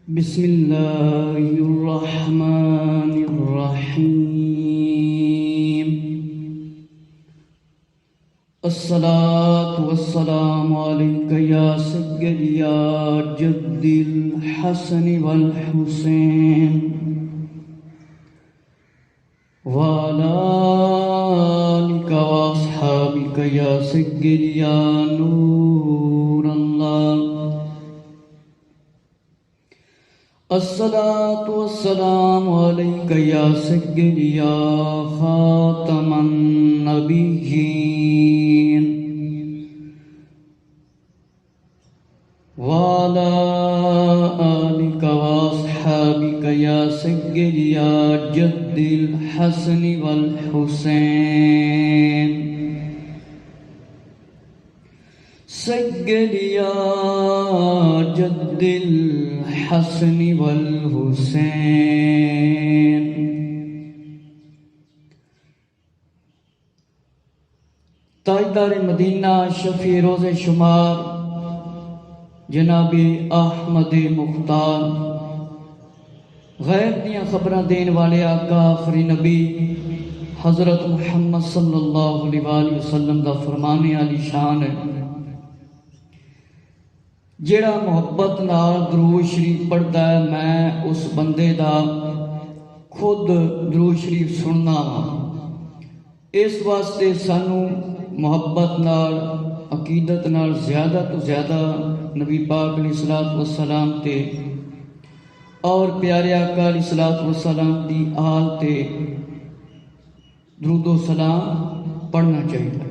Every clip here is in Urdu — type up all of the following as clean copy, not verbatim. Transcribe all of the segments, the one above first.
بسم اللہ الرحمن الرحیم الصلاة والسلام علیک یا سید یا جد الحسن والحسین وعلی آلک واصحابک یا سید یا نور اللہ الصلاة والسلام علیک یا سید یا خاتم النبیین وعلی آلک واصحابک یا سید یا جد الحسن والحسین سید یا جد الحسن والحسین تاجدار مدینہ شفیع روز شمار جناب احمد مختار غیب دیاں خبراں دین والے آقا آخری نبی حضرت محمد صلی اللہ علیہ وآلہ وسلم دا فرمانے علی شان ہے جیڑا محبت نال درود شریف پڑھدا ہے میں اس بندے دا خود درود شریف سننا ہاں۔ اس واسطے سانو محبت نال عقیدت نال زیادہ تو زیادہ نبی پاک علیہ الصلوۃ والسلام تے اور پیارے آقا علیہ الصلوۃ والسلام دی آل تے درود و سلام پڑھنا چاہیے۔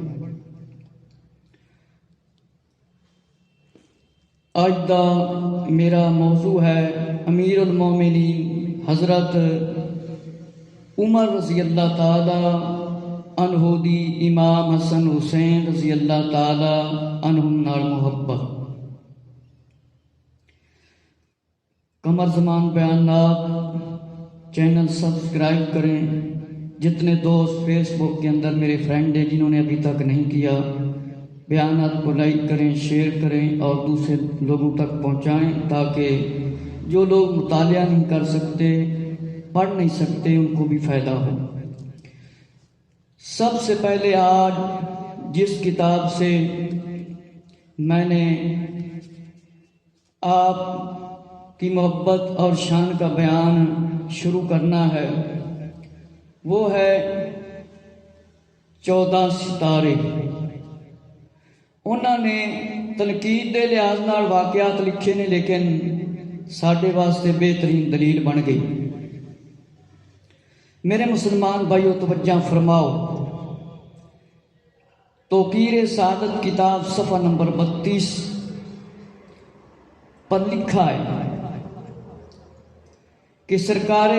آج دا میرا موضوع ہے امیر المومنین حضرت عمر رضی اللہ تعالی عنہ دی امام حسن حسین رضی اللہ تعالی عنہم نال محبت۔ قمر زمان بیانات چینل سبسکرائب کریں، جتنے دوست فیس بک کے اندر میرے فرینڈ ہیں جنہوں نے ابھی تک نہیں کیا بیانات کو لائک کریں، شیئر کریں اور دوسرے لوگوں تک پہنچائیں تاکہ جو لوگ مطالعہ نہیں کر سکتے پڑھ نہیں سکتے ان کو بھی فائدہ ہو۔ سب سے پہلے آج جس کتاب سے میں نے آپ کی محبت اور شان کا بیان شروع کرنا ہے وہ ہے 14 ستارے۔ انہوں نے تنقید دے لحاظ نال واقعات لکھے نے لیکن ساڈے واسطے بہترین دلیل بن گئی۔ میرے مسلمان بھائیو توجہ فرماؤ، توقیر سعادت کتاب صفحہ نمبر 32 پر لکھا ہے کہ سرکار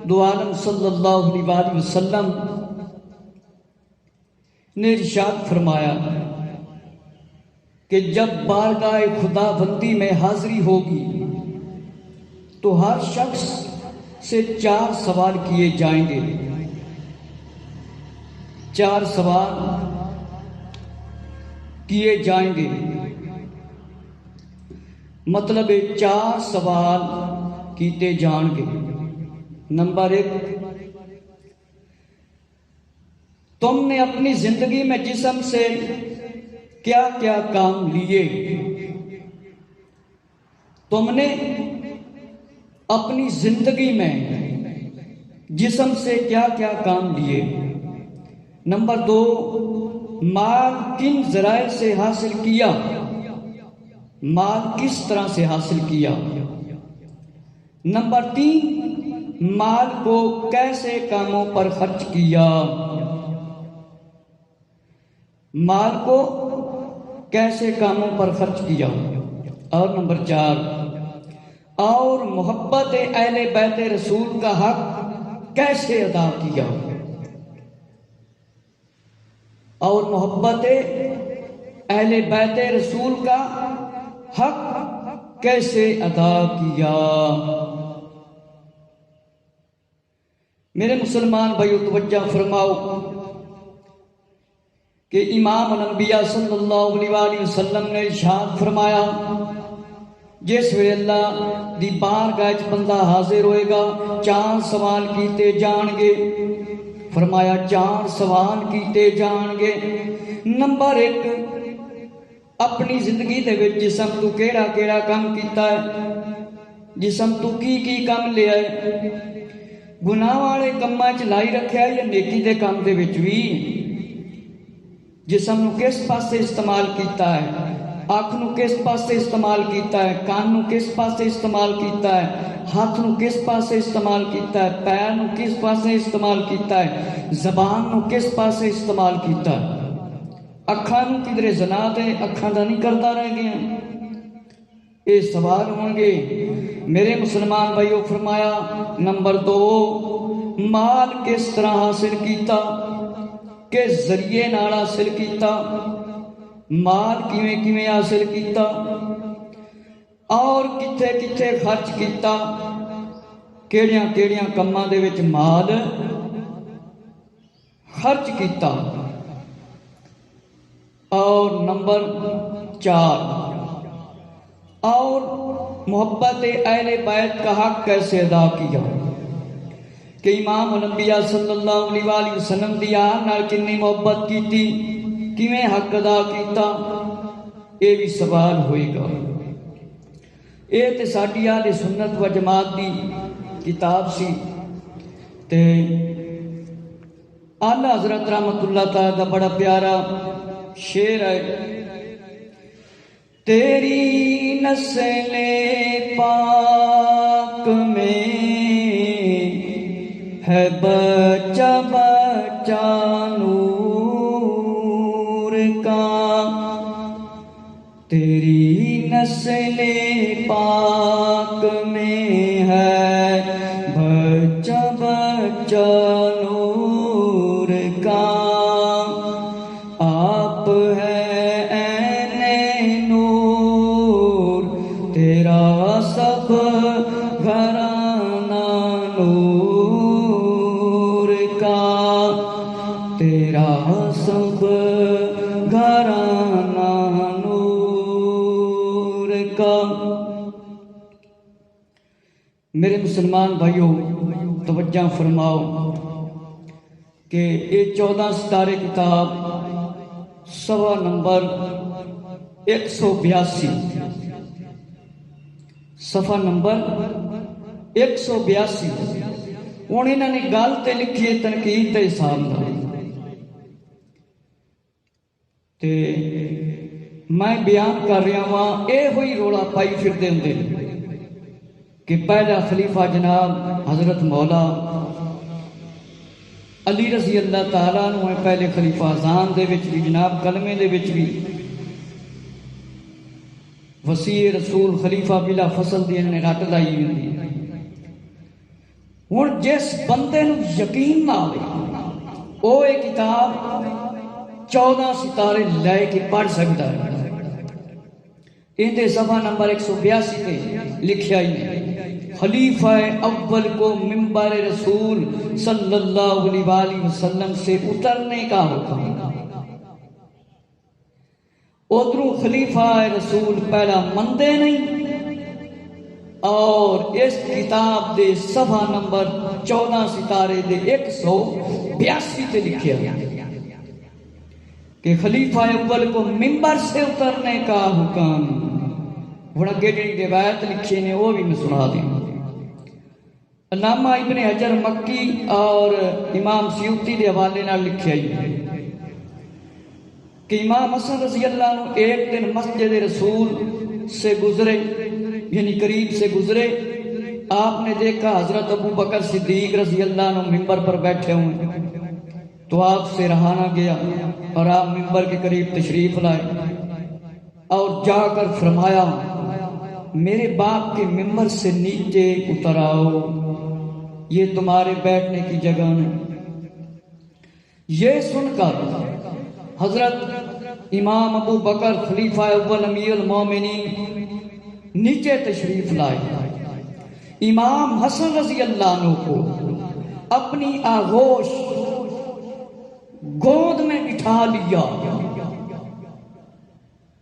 دو عالم صلی اللہ علیہ وآلہ وسلم نے ارشاد فرمایا کہ جب بارگاہ خدا بندی میں حاضری ہوگی تو ہر شخص سے 4 سوال کیے جائیں گے۔ 4 سوال کیے جائیں گے، مطلب 4 سوال کیتے جان گے۔ نمبر 1، تم نے اپنی زندگی میں جسم سے کیا کیا کام لیے؟ تم نے اپنی زندگی میں جسم سے کیا کیا کام لیے؟ نمبر 2، مال کن ذرائع سے حاصل کیا؟ مال کس طرح سے حاصل کیا؟ نمبر 3، مال کو کیسے کاموں پر خرچ کیا؟ مال کو کیسے کاموں پر خرچ کیا؟ اور نمبر 4، اور محبت اہل بیت رسول کا حق کیسے ادا کیا؟ اور محبت اہل بیت رسول کا حق کیسے ادا کیا؟ میرے مسلمان بھائیو توجہ فرماؤ کہ امام الانبیاء صلی اللہ علیہ وآلہ وسلم نے ارشاد فرمایا جس ویلے اللہ دی بارگاہ وچ بندہ حاضر ہوئے گا 4 سوال کیتے جان گے. فرمایا 4 سوال کیتے جان گے. نمبر 1، اپنی زندگی دے وچ جسم تو کیڑا کیڑا کام کیتا ہے، جسم تو کی کام لیا ہے، گناہ والے کماں چ لائی رکھیا یا نیکی دے کام دے وچ بھی. جسم نو کس پاسے استعمال کیتا ہے، اکھ نو کس پاسے استعمال کیتا ہے، کان نو کس پاسے استعمال کیتا ہے، ہاتھ نو کس پاسے استعمال کیتا ہے، پیر نو کس پاسے استعمال کیتا ہے، زبان نو کس پاسے استعمال کیتا ہے. اکھاں نو کدھر زنا دے اکھاں دا نہیں کرتا رہ گیا. یہ سوال ہوں گے میرے مسلمان بھائیو. فرمایا نمبر 2، مال کس طرح حاصل کیتا، کس ذریعے نال حاصل کیتا، مال کیویں کیویں حاصل کیتا اور کتھے کتھے خرچ کیتا، کیڑیاں کیڑیاں کماں دے وچ مال خرچ کیتا. اور نمبر 4، اور محبت اہل بیت کا حق کیسے ادا کیا، کہ امام الانبیاء صلی اللہ علیہ وآلہ وسلم دی آن نال کنی محبت کیتی، کیویں حق ادا کیتا. یہ بھی سوال ہوئے گا. یہ تے ساڈی اہل سنت و جماعت دی کتاب سی تے اعلیٰ حضرت رحمت اللہ تعالیٰ دا بڑا پیارا شعر ہے. تیری نسل پاک میں ہے بچہ بچہ نور کا، تیری نسل پاک میں ہے بچہ بچہ نور کا. آپ ہے عین نور تیرا سب گھرانہ نور کا، تیرا سب گھرانہ نور کا. میرے مسلمان بھائیوں توجہ فرماؤ کہ یہ 14 ستارے کتاب صفحہ نمبر 182، صفحہ نمبر 182. ہوں انہوں نے گل تے لکھی ہے تنقید تے حساب نال تے میں بیان کر رہا ہوں. یہ ہوئی رولا پائی پھرتے ہوں کہ پہلا خلیفہ جناب حضرت مولا علی رضی اللہ تعالیٰ عنہ پہلے خلیفہ اذان دے وچ بھی جناب کلمے دے وچ بھی وسیع رسول خلیفہ بلا فصل دی نے رٹ لائی ہوئی. ہن جس بندے نو یقین نہ ہوئے او یہ کتاب 14 ستارے لے کے پڑھ سکتا ہے. اندے صفحہ نمبر 182 تے لکھیا ہی خلیفہ اول کو منبر رسول صلی اللہ علیہ وآلہ وسلم سے اترنے کا حکم. ادھروں خلیفہ رسول پہلا مندے نہیں، اور اس کتاب دے صفحہ نمبر 14 ستارے دے 182 تے لکھیا کہ خلیفہ اول کو منبر سے اترنے کا حکم. بڑا گیڑی روایت لکھی نے وہ بھی میں سنا دیں. علامہ ابن حجر مکی اور امام سیوطی دے حوالے نال لکھیا ہی کہ امام حسن رضی اللہ عنہ ایک دن مسجد رسول سے گزرے، یعنی قریب سے گزرے. آپ نے دیکھا حضرت ابو بکر صدیق رضی اللہ عنہ منبر پر بیٹھے ہوئے، تو آپ سے رہا نہ گیا اور آپ منبر کے قریب تشریف لائے اور جا کر فرمایا میرے باپ کے منبر سے نیچے اتر آؤ، یہ تمہارے بیٹھنے کی جگہ نہیں. یہ سن کر حضرت امام ابو بکر خلیفہ اول امیر المومنین نیچے تشریف لائے. امام حسن رضی اللہ عنہ کو اپنی آغوش گود میں بٹھا لیا.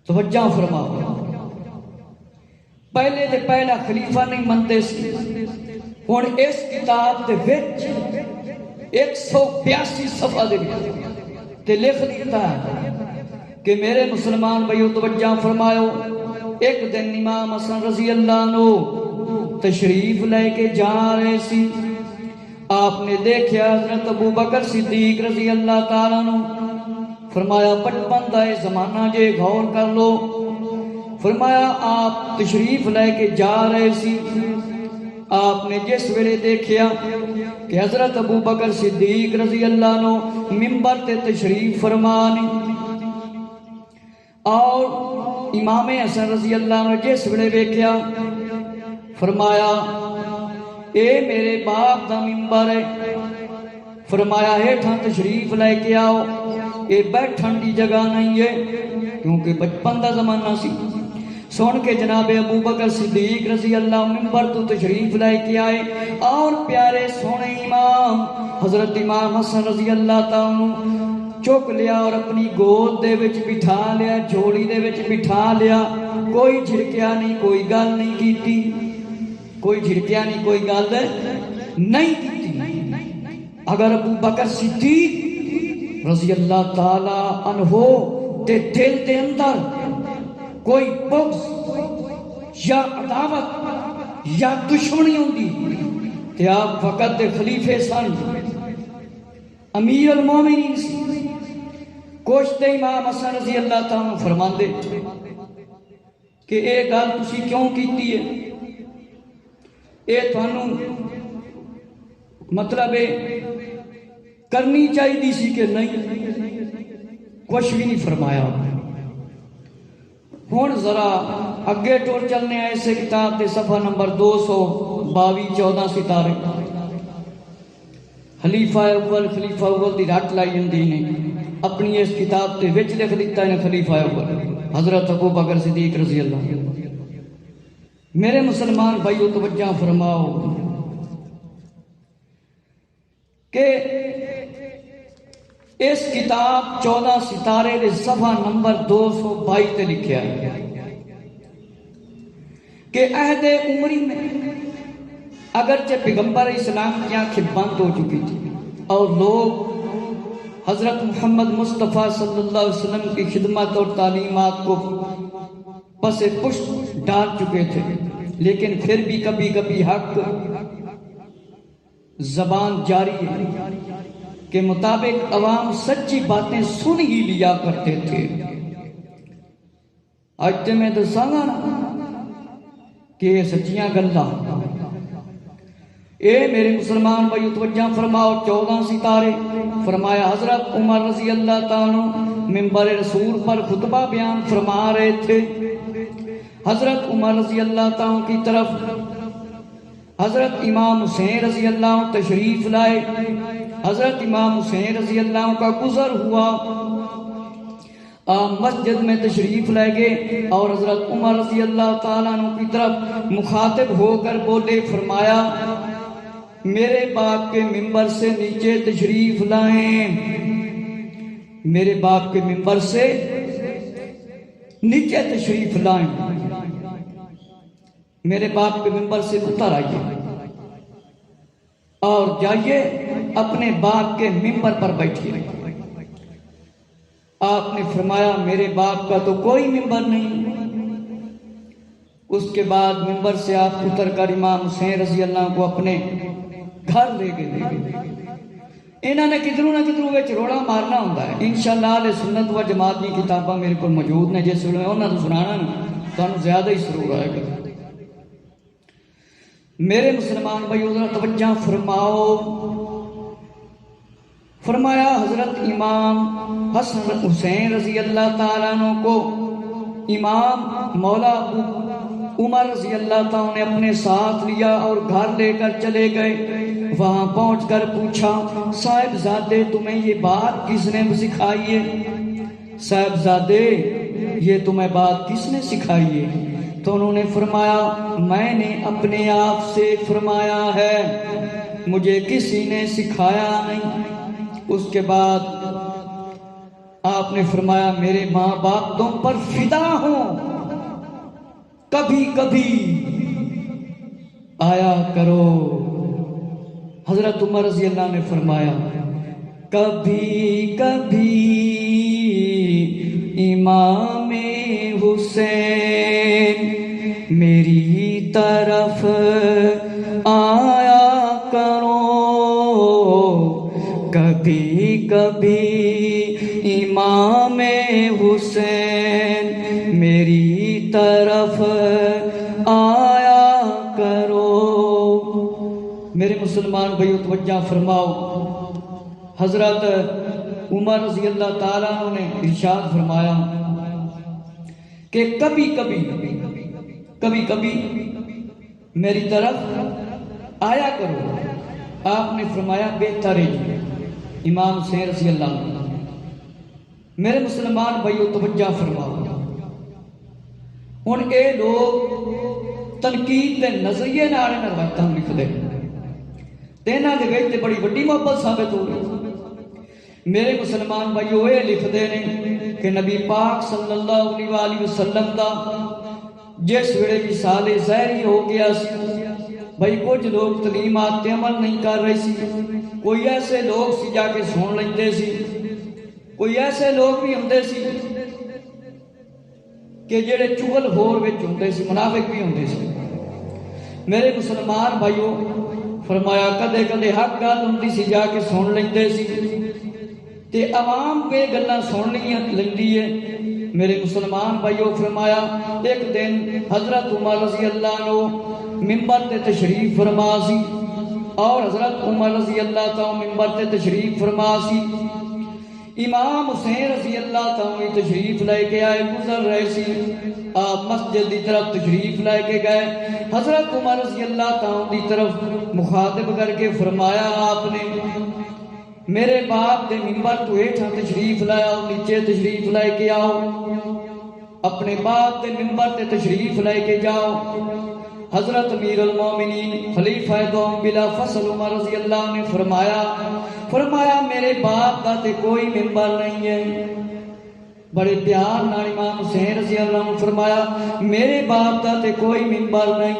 توجہ فرماؤ. پہلے تے پہلا خلیفہ نہیں منتے سی، ہن اس کتاب دے وچ 182 صفحہ دے وچ تے لکھ دیتا ہے کہ میرے مسلمان بھائیو توجہ فرماؤ، ایک دن امام حسن رضی اللہ عنہ تشریف لے کے جا رہے سی، آپ نے دیکھا حضرت ابو بکر صدیق رضی اللہ تعالیٰ عنہ، فرمایا بچپن دا اے زمانہ جے غور کر لو، فرمایا آپ تشریف لے کے جا رہے سی، آپ نے جس ویلے دیکھیا کہ حضرت ابو بکر صدیق رضی اللہ عنہ منبر تے تشریف فرمانی، اور امام حسن رضی اللہ عنہ جس ویلے دیکھیا فرمایا اے میرے باپ دا منبر ہے، فرمایا ہیٹھاں تشریف لے کے آؤ، اے بیٹھن دی جگہ نہیں ہے، کیونکہ بچپن دا زمانہ سی۔ سن کے جناب ابو بکر صدیق رضی اللہ منبر تو تشریف لے کے آئے، اور پیارے سونے امام حضرت امام حسن رضی اللہ تعالیٰ چک لیا اور اپنی گود دے وچ بٹھا لیا، جھولی دے وچ بٹھا لیا، کوئی جھڑکیا نہیں، کوئی گل نہیں کیتی، کوئی جھڑکیا نہیں، کوئی گل نہیں کیتی۔ اگر ابو بکر صدیق رضی اللہ تعالی عنہ دے دل دے اندر کوئی بغض یا عداوت یا دشمنی ہوندی تے آپ وقت دے خلیفے سن، امیر المومنین سی، کوشتے امام حسن رضی اللہ تعالیٰ فرماندے کہ اے گل تسی کیوں کیتی ہے، اے تھانوں مطلب کرنی چاہیے سی کہ نہیں، کچھ بھی نہیں فرمایا۔ ہن ذرا اگے ٹور چلنے آئے سے کتاب دے صفحہ نمبر 222 14 ستارے، خلیفہ اول دی رٹ لائی جندی نے اپنی اس کتاب تے وچ لکھ دیتا ہے خلیفہ اول حضرت ابو بکر صدیق رضی اللہ عنہ۔ میرے مسلمان بھائیو توجہ فرماؤ کہ اس کتاب 14 ستارے دے صفحہ نمبر 222 تے لکھیا ہے کہ عہد عمری میں اگرچہ پیغمبر اسلام کی آنکھیں بند ہو چکی تھی اور لوگ حضرت محمد مصطفیٰ صلی اللہ علیہ وسلم کی خدمت اور تعلیمات کو پس پشت ڈال چکے تھے، لیکن پھر بھی کبھی کبھی حق زبان جاری ہے کے مطابق عوام سچی باتیں سن ہی لیا کرتے تھے۔ آج تے میں دساں نا کہ یہ سچیاں گلاں، اے میرے مسلمان بھائیو توجہ فرماؤ 14 ستارے، فرمایا حضرت عمر رضی اللہ تعالیٰ منبر رسول پر خطبہ بیان فرما رہے تھے، حضرت عمر رضی اللہ تعالیٰ کی طرف حضرت امام حسین رضی اللہ عنہ تشریف لائے، حضرت امام حسین رضی اللہ عنہ کا گزر ہوا، مسجد میں تشریف لے گئے اور حضرت عمر رضی اللہ تعالیٰ عنہ کی طرف مخاطب ہو کر بولے، فرمایا میرے باپ کے منبر سے نیچے تشریف لائیں، میرے باپ کے منبر سے نیچے تشریف لائیں، میرے باپ کے منبر سے اتر آئیے اور جائیے اپنے باپ کے منبر پر بیٹھیے۔ آپ نے فرمایا میرے باپ کا تو کوئی منبر نہیں۔ اس کے بعد منبر سے آپ اتر کر امام حسین رضی اللہ عنہ کو اپنے گھر لے گئے۔ انہوں نے کدھروں نہ کدھروں وچ روڑا مارنا ہوتا ہے۔ انشاءاللہ اہل سنت و جماعت کی کتاباں میرے کو موجود نے، جس ویلے انہوں نے سنانا تو زیادہ ہی سرور آئے گا۔ میرے مسلمان بھائیو ذرا توجہ فرماؤ، فرمایا حضرت امام حسن حسین رضی اللہ تعالیٰ عنہ کو امام مولا عمر رضی اللہ تعالیٰ نے اپنے ساتھ لیا اور گھر لے کر چلے گئے۔ وہاں پہنچ کر پوچھا صاحبزادے تمہیں یہ بات کس نے سکھائی ہے؟ صاحبزادے یہ تمہیں بات کس نے سکھائی ہے؟ تو انہوں نے فرمایا میں نے اپنے آپ سے فرمایا ہے، مجھے کسی نے سکھایا نہیں۔ اس کے بعد آپ نے فرمایا میرے ماں باپ تم پر فدا ہوں، کبھی کبھی آیا کرو۔ حضرت عمر رضی اللہ نے فرمایا کبھی کبھی امام حسین میری طرف آیا کرو، کبھی کبھی امام حسین میری طرف آیا کرو۔ میرے مسلمان بھائیو توجہ فرماؤ، حضرت عمر رضی اللہ تعالیٰ عنہ نے ارشاد فرمایا کہ کبھی کبھی میری طرف آیا کرو۔ آپ نے فرمایا بہتر ہے امام حسین رضی اللہ عنہ۔ میرے مسلمان بھائیو توجہ فرماؤ، ہن اے لوگ تنقید دے نظریے نال روایتاں لکھدے تے انہاں دے وچ تے بڑی وڈی محبت ثابت ہو گئی۔ میرے مسلمان بھائیو یہ لکھدے نے کہ نبی پاک صلی اللہ علیہ وآلہ وسلم دا جس ویلے وصال ظاہری ہو گیا سی، بھائی کچھ لوگ تعلیمات تے عمل نہیں کر رہے سی، کوئی ایسے لوگ سی جا کے سن لیندے سی، کوئی ایسے لوگ بھی ہوندے سی کہ جڑے چغل خور وچ ہوندے سی، منافق بھی ہوندے سی۔ میرے مسلمان بھائیو فرمایا کدے کدے حق گل ہوندی سی جا کے سن لیندے سی تے عوام پہ گلاں سن لیندی ہے۔ میرے مسلمان بھائیو فرمایا ایک دن حضرت عمر رضی اللہ عنہ منبر تے تشریف فرما سی، اور حضرت عمر رضی اللہ تعالی منبر تے تشریف فرما سی، امام حسین رضی اللہ تعالی تشریف لے کے آئے، گزر رہے سی، آپ مسجد دی طرف تشریف لے کے گئے، حضرت عمر رضی اللہ تعالی دی طرف مخاطب کر کے فرمایا آپ نے میرے باپ دے منبر تو ہیٹھاں تشریف لاؤ، نیچے تشریف لے کے آؤ، اپنے باپ دے منبر تے تشریف لے کے جاؤ۔ حضرت امیر المومنین خلیفہ دوم بلا فصل عمر رضی اللہ نے فرمایا میرے باپ دا تے کوئی منبر نہیں ہے۔ بڑے پیار نال امام حسین رضی اللہ نے فرمایا میرے باپ دا تے کوئی منبر نہیں۔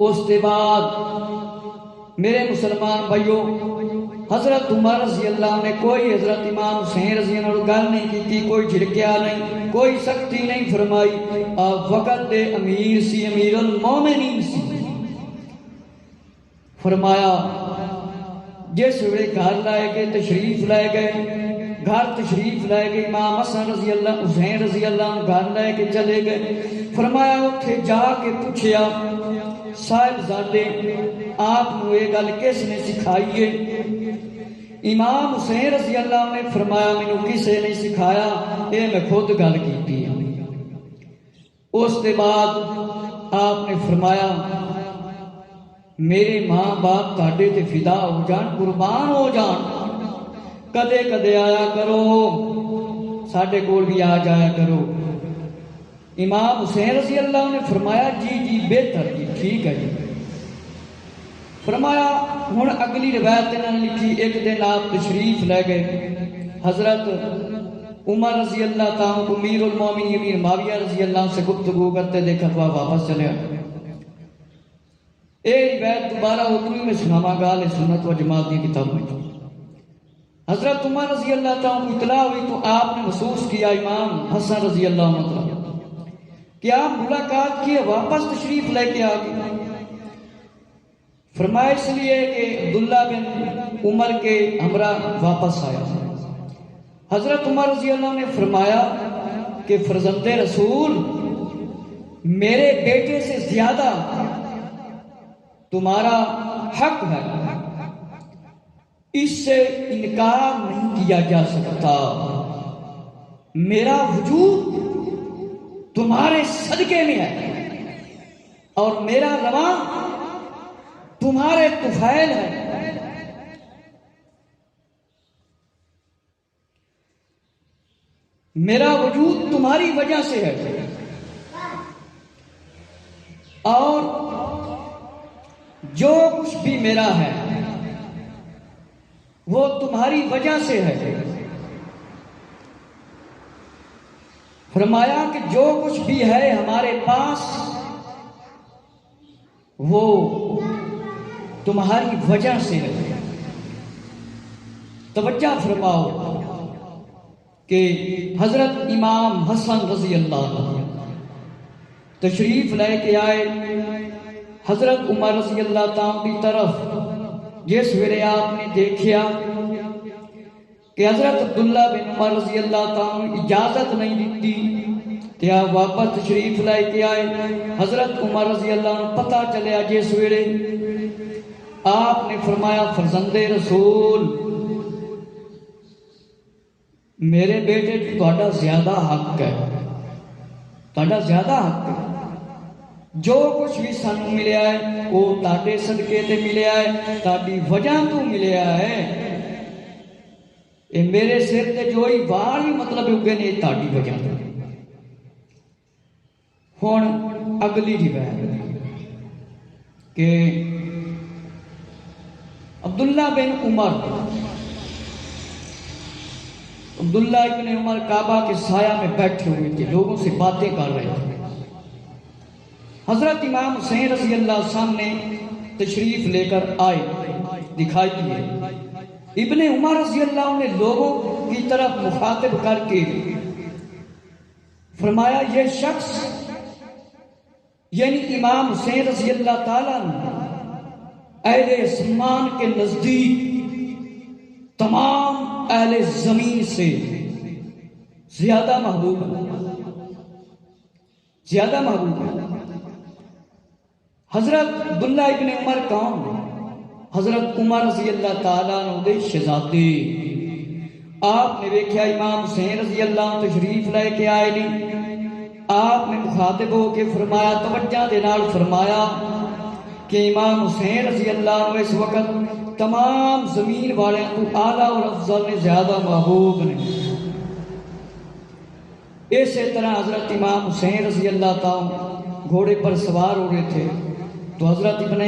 اس کے بعد میرے مسلمان بھائیو حضرت عمر رضی اللہ نے کوئی حضرت امام حسین رضی اللہ نے گل نہیں کی، کوئی جھڑکیا نہیں، کوئی سختی نہیں فرمائی۔ آپ وقت دے امیر سی، امیر المومنین سی۔ فرمایا جس ویلے گھر لائے گئے تشریف لائے گئے، گھر تشریف لائے گئے، امام حسن رضی اللہ حسین رضی اللہ گھر لائے کے چلے گئے۔ فرمایا اتھے جا کے پوچھیا صاحبزادے آپ نو یہ گل کس نے سکھائی ہے؟ امام حسین رضی اللہ نے فرمایا مینوں کسے نہیں سکھایا، یہ میں خود گل کیتی ہے۔ اس کے بعد آپ نے فرمایا میرے ماں باپ تہاڈے تے فدا ہو جان، قربان ہو جان، کدے کدے آیا کرو، ساڈے کول بھی آ جایا کرو۔ امام حسین رضی اللہ نے فرمایا جی بہتر جی ٹھیک ہے جی۔ فرمایا ہن اگلی روایت انہوں نے لکھی ایک دن آپ تشریف لے گئے، حضرت عمر رضی اللہ تعالیٰ کو امیر المومنین امیر معاویہ رضی اللہ سے گفتگو کرتے دیکھا تو واپس چلے آئے۔ ایک روایت دوبارہ اردو میں سناواں گا اہل سنت و جماعت کی کتاب میں۔ حضرت عمر رضی اللہ تعالیٰ کو اطلاع ہوئی تو آپ نے محسوس کیا امام حسن رضی اللہ عنہ کہ آپ ملاقات کیے واپس تشریف لے کے آ گئے۔ فرمایا اس لیے کہ عبداللہ بن عمر کے ہمراہ واپس آیا۔ حضرت عمر رضی اللہ نے فرمایا کہ فرزند رسول میرے بیٹے سے زیادہ تمہارا حق ہے، اس سے انکار نہیں کیا جا سکتا، میرا وجود تمہارے صدقے میں ہے اور میرا رواں تمہارے طفیل ہے۔ میرا وجود تمہاری وجہ سے ہے اور جو کچھ بھی میرا ہے وہ تمہاری وجہ سے ہے۔ فرمایا کہ جو کچھ بھی ہے ہمارے پاس وہ تمہاری وجہ سے ہے۔ توجہ فرماؤ کہ حضرت امام حسن رضی اللہ عنہ تشریف لے کے آئے حضرت عمر رضی اللہ تعالیٰ کی طرف۔ جس ویلے آپ نے دیکھا کہ حضرت عبداللہ بن عمر رضی اللہ تعالیٰ اجازت نہیں دیتی کہ آپ واپس تشریف لے کے آئے، حضرت عمر رضی اللہ عنہ پتہ چلیا جس ویلے آپ نے فرمایا فرزند رسول میرے بیٹے تہاڈا زیادہ حق ہے، تہاڈا زیادہ حق ہے، جو کچھ بھی سانوں ملیا ہے وہ تہاڈے صدقے تے ملیا ہے، تہاڈی وجہ تو ملیا ہے، اے میرے سر تے جو ہی وال ہی مطلب اگے نے تہاڈی وجہ تو۔ ہن اگلی روایت کہ عبداللہ بن عمر، عبداللہ ابن عمر کعبہ کے سایہ میں بیٹھے ہوئے تھے، لوگوں سے باتیں کر رہے تھے۔ حضرت امام حسین رضی اللہ سامنے تشریف لے کر آئے، دکھائی دیے۔ ابن عمر رضی اللہ نے لوگوں کی طرف مخاطب کر کے فرمایا یہ شخص یعنی امام حسین رضی اللہ تعالیٰ اہل اسمان کے نزدیک تمام اہل زمین سے زیادہ محبوب ہے، زیادہ محبوب ہے۔ حضرت عبداللہ ابن عمر کون؟ حضرت عمر رضی اللہ تعالیٰ عنہ دے شہزادے۔ آپ نے دیکھا امام حسین رضی اللہ عنہ تشریف لے کے آئے نہیں، آپ نے مخاطب ہو کے فرمایا، توجہ دے نال فرمایا کہ امام حسین رضی اللہ عنہ اس وقت تمام زمین والے تو اعلیٰ اور افضل نے، زیادہ محبوب نے۔ اسی طرح حضرت امام حسین رضی اللہ تعالیٰ گھوڑے پر سوار ہو رہے تھے تو حضرت ابن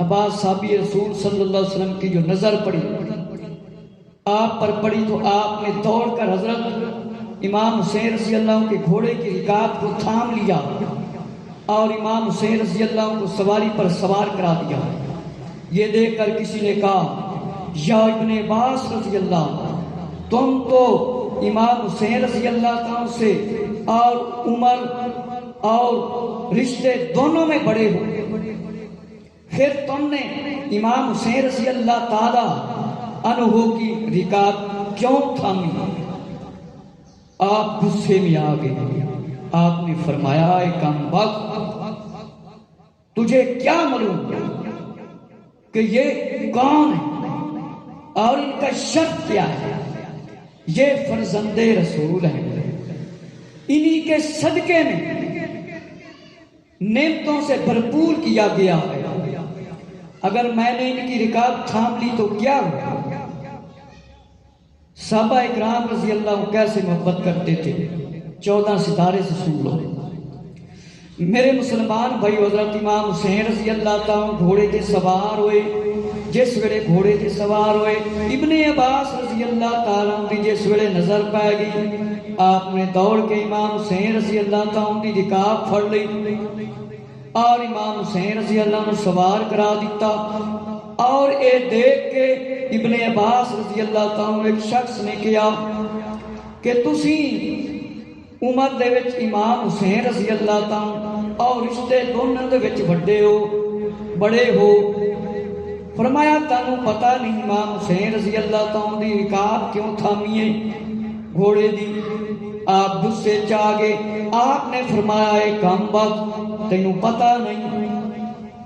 عباس صحابی رسول صلی اللہ علیہ وسلم کی جو نظر پڑی آپ پر پڑی تو آپ نے دوڑ کر حضرت امام حسین رضی اللہ کے گھوڑے کی رکاب کو تھام لیا اور امام حسین رضی اللہ کو سواری پر سوار کرا دیا۔ یہ دیکھ کر کسی نے کہا یا ابن عباس رضی اللہ، تم تو امام حسین رضی اللہ تعالیٰ سے اور عمر اور رشتے دونوں میں بڑے ہو، پھر تم نے امام حسین رضی اللہ تعالیٰ عنہ کی رکاب کیوں تھامی؟ آپ غصے میں آ گئے۔ آپ نے فرمایا اے کم وقت، تجھے کیا معلوم کہ یہ کون ہے اور ان کا شرط کیا ہے؟ یہ فرزند رسول ہیں، انہی کے صدقے میں نعمتوں سے بھرپور کیا گیا ہے، اگر میں نے ان کی رکاب تھام لی تو کیا ہوا؟ صحابہ اکرام رضی اللہ کیسے محبت کرتے تھے، 14 ستارے سے سن لو میرے مسلمان بھائی۔ حضرت امام حسین رضی اللہ تعالیٰ گھوڑے کے سوار ہوئے، جس ویلے گھوڑے کے سوار ہوئے ابن عباس رضی اللہ تعالیٰ کی جس ویلے نظر پائے گی، آپ نے دوڑ کے امام حسین رضی اللہ تعالیٰ کی رکاب پھڑ لی اور امام حسین رضی اللہ عنہ سوار کرا دیتا۔ اور اے دیکھ کے ابن عباس رضی اللہ تعالیٰ ایک شخص نے کیا کہ تسی عمر دے وچ امام حسین رضی اللہ تعالیٰ اور رشتے دونوں دے وچ بڑے ہو، فرمایا تانوں پتہ نہیں امام حسین رضی اللہ تعالیٰ دی رکاب کیوں تھامی ہے گھوڑے دی؟ آپ غصے چ آ گئے۔ آپ نے فرمایا اے کم وقت، تینوں پتہ نہیں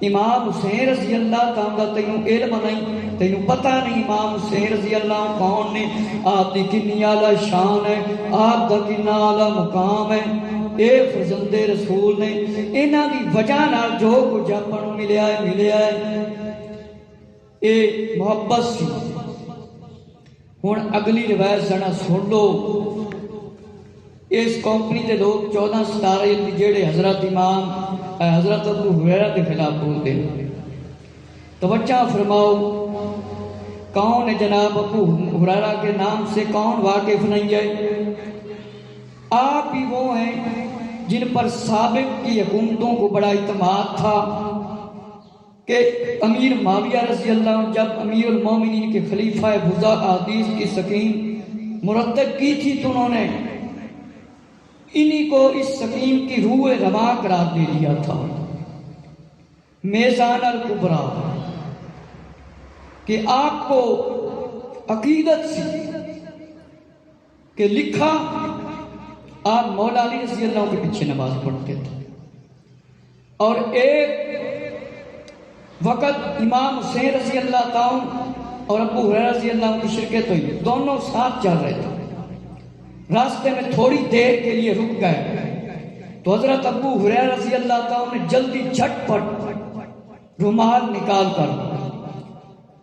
امام حسین رضی اللہ تعالیٰ تینوں علم نہیں، تینوں پتہ نہیں امام حسین رضی اللہ کون نے، آپ دی کنی اعلیٰ شان ہے، آپ دا کنا اعلیٰ مقام ہے، اے فرزند رسول نے، انہاں دی وجہ نال جو کچھ اپن ملیا ہے اے محبت سی۔ ہن اگلی روایت ذرا سن لو۔ اس کمپنی دے لوگ 14 ستارے جڑے حضرت امام حضرت ابو ہریرہ کے خلاف بولتے ہیں، توجہ فرماؤ کون ہے جناب ابو ہریرہ کے نام سے کون واقف نہیں ہے؟ آپ ہی وہ ہیں جن پر سابق کی حکومتوں کو بڑا اعتماد تھا کہ امیر معاویہ رضی اللہ عنہ جب امیر المومنین کے خلیفہ بزا احادیث کی سکیم مرتب کی تھی تو انہوں نے انہی کو اس سکیم کی روح رواں قرار دے دیا تھا، میزان الکبریٰ، کہ آپ کو عقیدت سی کہ لکھا آپ مولا علی رضی اللہ عنہ کے پیچھے نماز پڑھتے تھے، اور ایک وقت امام حسین رضی اللہ تعالیٰ اور ابو ہریرہ رضی اللہ عنہ کی شرکت ہوئی، دونوں ساتھ چل رہے تھے، راستے میں تھوڑی دیر کے لیے رک گئے تو حضرت ابو ہریرہ رضی اللہ تعالیٰ نے جلدی جھٹ پٹ رومال نکال کر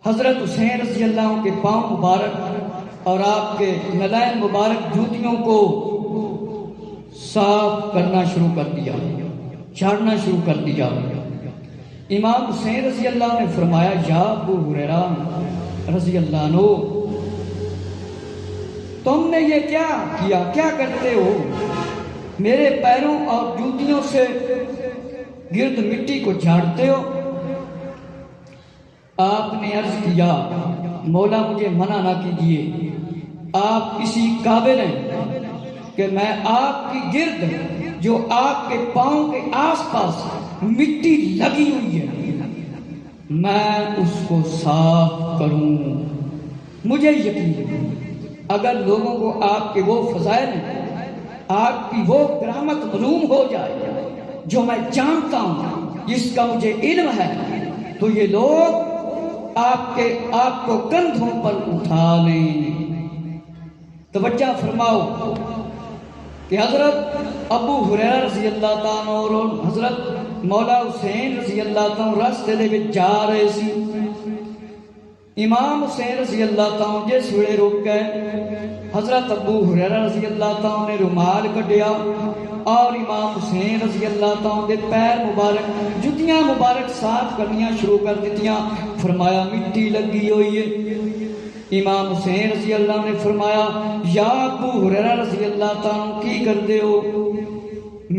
حضرت حسین رضی اللہ عنہ کے پاؤں مبارک اور آپ کے نلائن مبارک جوتیوں کو صاف کرنا شروع کر دیا، جھاڑنا شروع کر دیا۔ امام حسین رضی اللہ عنہ نے فرمایا، یا ابو ہریرہ رضی اللہ عنہ، تم نے یہ کیا کیا، کیا کرتے ہو؟ میرے پیروں اور جوتیوں سے گرد مٹی کو جھاڑتے ہو۔ آپ نے عرض کیا، مولا مجھے منع نہ کیجیے، آپ کسی قابل ہیں کہ میں آپ کی گرد جو آپ کے پاؤں کے آس پاس مٹی لگی ہوئی ہے میں اس کو صاف کروں۔ مجھے یقین ہے اگر لوگوں کو آپ کے وہ فضائل ہیں، آپ کی وہ کرامت معلوم ہو جائے جو میں جانتا ہوں، جس کا مجھے علم ہے، تو یہ لوگ آپ کو کندھوں پر اٹھا لیں۔ توجہ فرماؤ کہ حضرت ابو ہریرہ رضی اللہ تعالیٰ اور حضرت مولا حسین رضی اللہ تعالیٰ راستے دے وچ جا رہے سی، امام حسین رضی اللہ تعالیٰ جس ویلے رک گئے، حضرت ابو ہریرہ رضی اللہ تعالیٰ نے رومال کڈیا اور امام حسین رضی اللہ تعالیٰ دے پیر مبارک جتیاں مبارک صاف کرنیاں شروع کر دیتیاں۔ فرمایا مٹی لگی ہوئی ہے۔ امام حسین رضی اللہ نے فرمایا، یا ابو ہریرہ رضی اللہ تعالیٰ کی کر دے ہو؟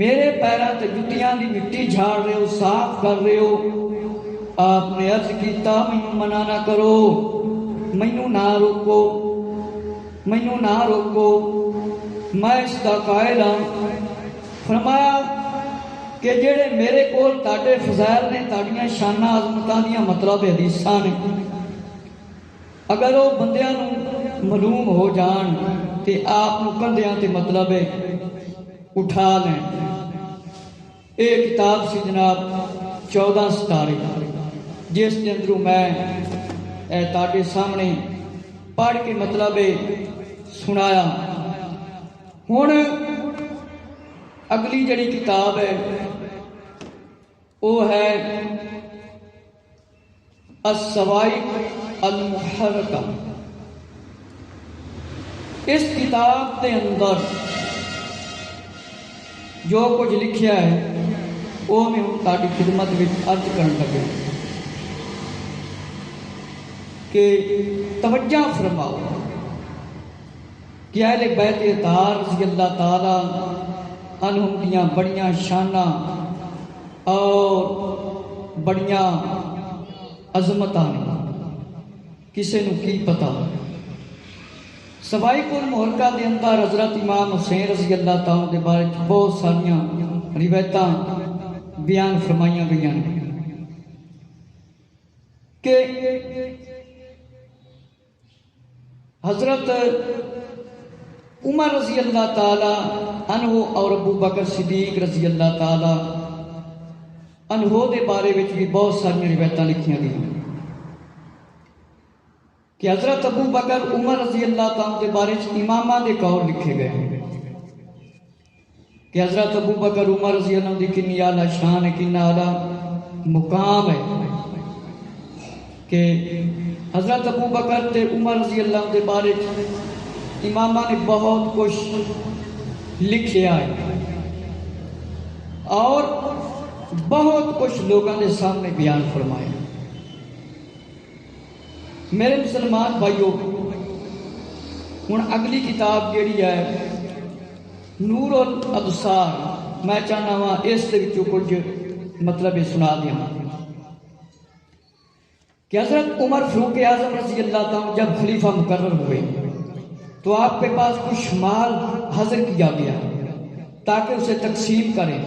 میرے پیروں تے جتیاں دی مٹی جھاڑ رہے ہو، صاف کر رہے ہو۔ آپ نے عرض کیتا، مینوں منع نہ کرو، مینوں نہ روکو، مینوں نہ روکو، میں اس دا قائل ہاں۔ فرمایا کہ جڑے میرے کول تاڈے فضائل نے، تاڈیاں شاناں عظمتاں دیاں مطلب حدیثاں نے، اگر وہ بندیاں نوں معلوم ہو جان تے آپ نوں کندھیاں تے مطلب اٹھا لیں۔ ایک کتاب سی جناب 14 ستارے، جس کے اندروں میں تاڈے سامنے پڑھ کے مطلب سنایا۔ ہن اگلی جڑی کتاب ہے وہ ہے الصواعق المحرکہ۔ اس کتاب کے اندر جو کچھ لکھیا ہے وہ میں ہوں تاڑی خدمت میں عرض کرن لگے کہ توجہ فرماؤ کہ اہل بیت اطہار رضی اللہ تعالی عنہم دیاں بڑیاں شاناں اور بڑیاں عظمتاں نے، کسے نو کی پتہ۔ صواعق المحرکہ دے اندر حضرت امام حسین رضی اللہ تعالیٰ دے بارے بہت ساریاں روایتاں بیان فرمائیاں گئیاں کہ حضرت عمر رضی اللہ تعالی عنہ اور ابو بکر صدیق رضی اللہ تعالی عنہ دے بارے وچ بھی بہت ساری روایتاں لکھیاں گئیاں کہ حضرت ابو بکر عمر رضی اللہ تعالیٰ دے بارے وچ اماماں دے قول لکھے گئے کہ حضرت ابو بکر عمر رضی اللہ عنہ دی کنی اعلیٰ شان ہے، کنی اعلیٰ مقام ہے کہ حضرت ابو بکر تے عمر رضی اللہ عنہ دے بارے امامہ نے بہت کچھ لکھیا ہے اور بہت کچھ لوگوں کے سامنے بیان فرمایا۔ میرے مسلمان بھائیوں، ہن اگلی کتاب جیڑی ہے نور الابصار میں چاہنا وا اس دے وچوں کچھ مطلب سنا دیا کہ حضرت عمر فاروق اعظم رضی اللہ تعالیٰ جب خلیفہ مقرر ہوئے تو آپ کے پاس کچھ مال حاضر کیا گیا تاکہ اسے تقسیم کریں۔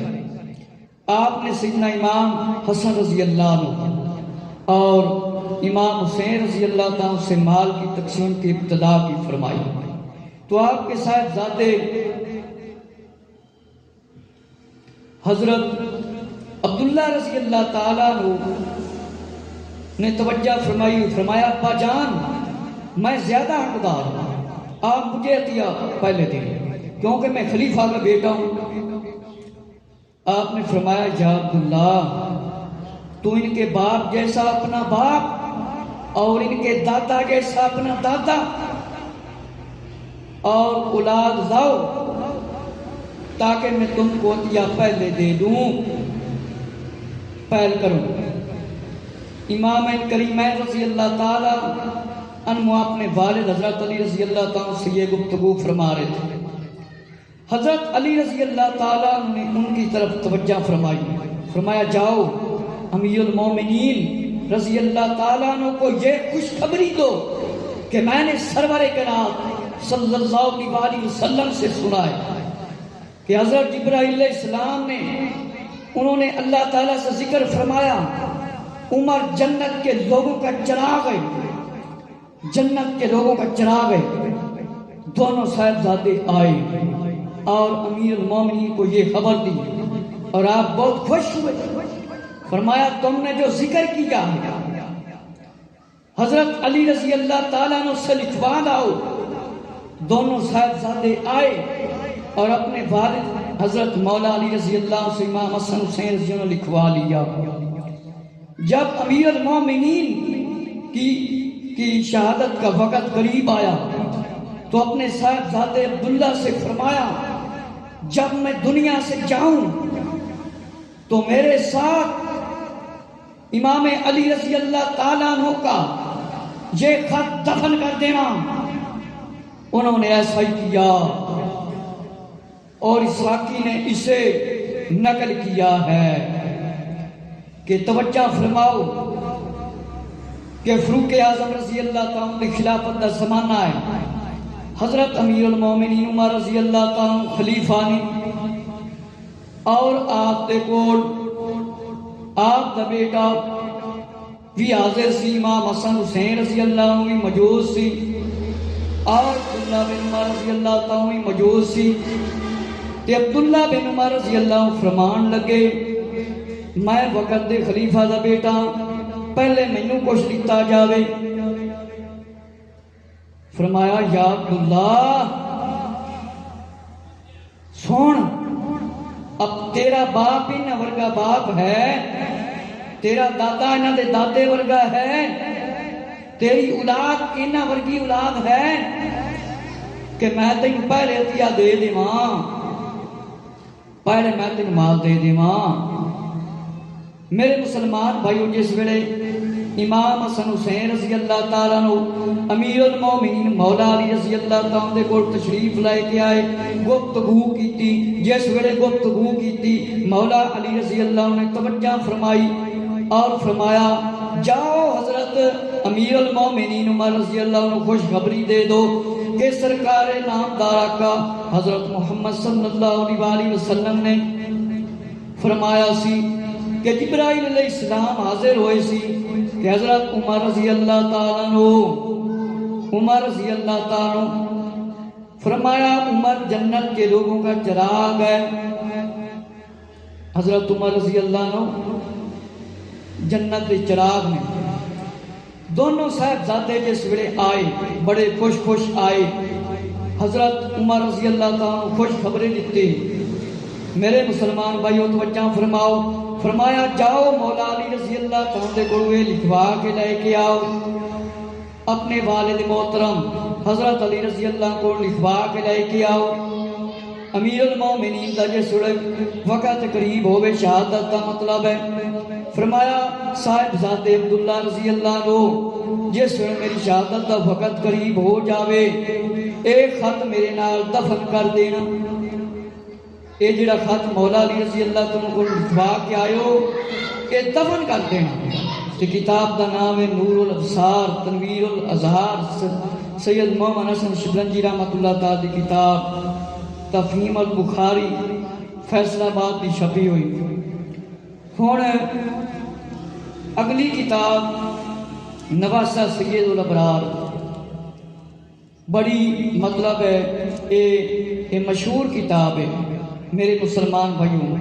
آپ نے سیدنا امام حسن رضی اللہ عنہ اور امام حسین رضی اللہ تعالیٰ سے مال کی تقسیم کی ابتدا کی فرمائی تو آپ کے صاحبزادے حضرت عبداللہ رضی اللہ تعالیٰ عنہ نے توجہ فرمائی، فرمایا ابا جان میں زیادہ حقدار ہوں، آپ مجھے عطیہ پہلے دیں کیونکہ میں خلیفہ کا بیٹا ہوں۔ آپ نے فرمایا یا عبداللہ تو ان کے باپ جیسا اپنا باپ اور ان کے دادا جیسا اپنا دادا اور اولاد لاؤ تاکہ میں تم کو عطیہ پہلے دے دوں، پہل کروں۔ امام کریمین رضی اللہ تعالیٰ عنہ اپنے والد حضرت علی رضی اللہ تعالیٰ سے یہ گفتگو فرما رہے تھے۔ حضرت علی رضی اللہ تعالیٰ نے ان کی طرف توجہ فرمائی، فرمایا جاؤ امیر المومنین رضی اللہ تعالیٰ عنہ کو یہ خوشخبری دو کہ میں نے سرور کائنات صلی اللہ علیہ وسلم سے سنا ہے کہ حضرت جبرائیل علیہ السلام نے انہوں نے اللہ تعالیٰ سے ذکر فرمایا عمر جنت کے لوگوں کا چراغ ہے، جنت کے لوگوں کا چراغ ہے۔ دونوں صاحبزادے آئے اور امیر المومنین کو یہ خبر دی اور آپ بہت خوش ہوئے، فرمایا تم نے جو ذکر کیا ہے حضرت علی رضی اللہ تعالیٰ عنہ سے لکھوا لاؤ۔ دونوں صاحبزادے آئے اور اپنے والد حضرت مولا علی رضی اللہ سے امام حسن حسین رضی اللہ لکھوا لیا۔ جب امیر المومنین کی شہادت کا وقت قریب آیا تو اپنے صاحبزادے عبداللہ سے فرمایا جب میں دنیا سے جاؤں تو میرے ساتھ امام علی رضی اللہ تعالیٰ عنہ کا یہ خط دفن کر دینا۔ انہوں نے ایسا ہی کیا اور اسحاقی نے اسے نقل کیا ہے کہ توجہ فرماؤ کہ فاروق اعظم رضی اللہ تعالیٰ کی خلافت کا زمانہ ہے، حضرت امیر المومنین عمر رضی اللہ تعالیٰ خلیفہ نے اور آپ دے کول آپ دا بیٹا بھی حاضر سی، امام حسن حسین رضی اللہ عنہ بھی موجود سی اور عبداللہ بن عمر رضی اللہ تعالیٰ بھی موجود سی۔ تے عبداللہ بن عمر رضی اللہ عنہ فرمان لگے میں وقت دے خلیفہ دا بیٹا پہلے مینوں کچھ دیتا جاوے۔ فرمایا یا عبداللہ سن اب تیرا باپ انہاں ورگا باپ ہے، تیرا دادا انہاں دے دادے ورگا ہے، تیری اولاد انہاں ورگی اولاد ہے کہ میں تینوں پہلے عطیہ دے دیواں، پہلے میں تینوں مال دے دیواں۔ میرے مسلمان بھائیو جس ویلے امام حسن حسین رضی اللہ تعالیٰ عنہ امیر المومنین مولا علی رضی اللہ تعالیٰ دے کول تشریف لائے کے آئے، گفتگو کیتی، جس ویلے گفتگو کیتی مولا علی رضی اللہ عنہ نے توجہ فرمائی اور فرمایا جاؤ حضرت امیر المومنین عمر رضی اللہ عنہ خوشخبری دے دو کہ سرکار نامدار آقا حضرت محمد صلی اللہ علیہ وسلم نے فرمایا سی کہ جبرائیل علیہ السلام حاضر ہوئے سی کہ حضرت عمر رضی اللہ تعالیٰ عنہ عمر رضی اللہ تعالیٰ عنہ فرمایا عمر جنت کے لوگوں کا چراغ ہے۔ حضرت عمر رضی اللہ عنہ جنت کے چراغ میں دونوں صاحبزادے جس ویلے آئے بڑے خوش آئے، حضرت عمر رضی اللہ تعالیٰ خوش خبریں دیتے۔ میرے مسلمان بھائیوں توجہ فرماؤ، فرمایا جاؤ مولا علی رضی اللہ تعالیٰ دے کول لکھوا کے لے کے آؤ، اپنے والد محترم حضرت علی رضی اللہ کو لکھوا کے لے کے آؤ۔ امیر المومنین دا جس وقت قریب ہوئے شہادت کا مطلب ہے، فرمایا صاحبزادے عبداللہ رضی اللہ عنہ جس میری شہادت دا وقت قریب ہو جاوے ایک خط میرے نال دفن کر دینا۔ یہ جڑا خط مولا علی رضی اللہ تعالیٰ کو لکھوا کے آئے ہو یہ دفن کر دینا. تے کتاب دا نام ہے نور الابصار تنویر الاظہار، سید محمد حسن شبلنجی رحمۃ اللہ تعالیٰ دی کتاب تفہیم البخاری فیصل آباد دی چھپی ہوئی. ہن اگلی کتاب نواسہ سید الابرار، بڑی مطلب ہے یہ مشہور کتاب ہے. میرے مسلمان بھائیوں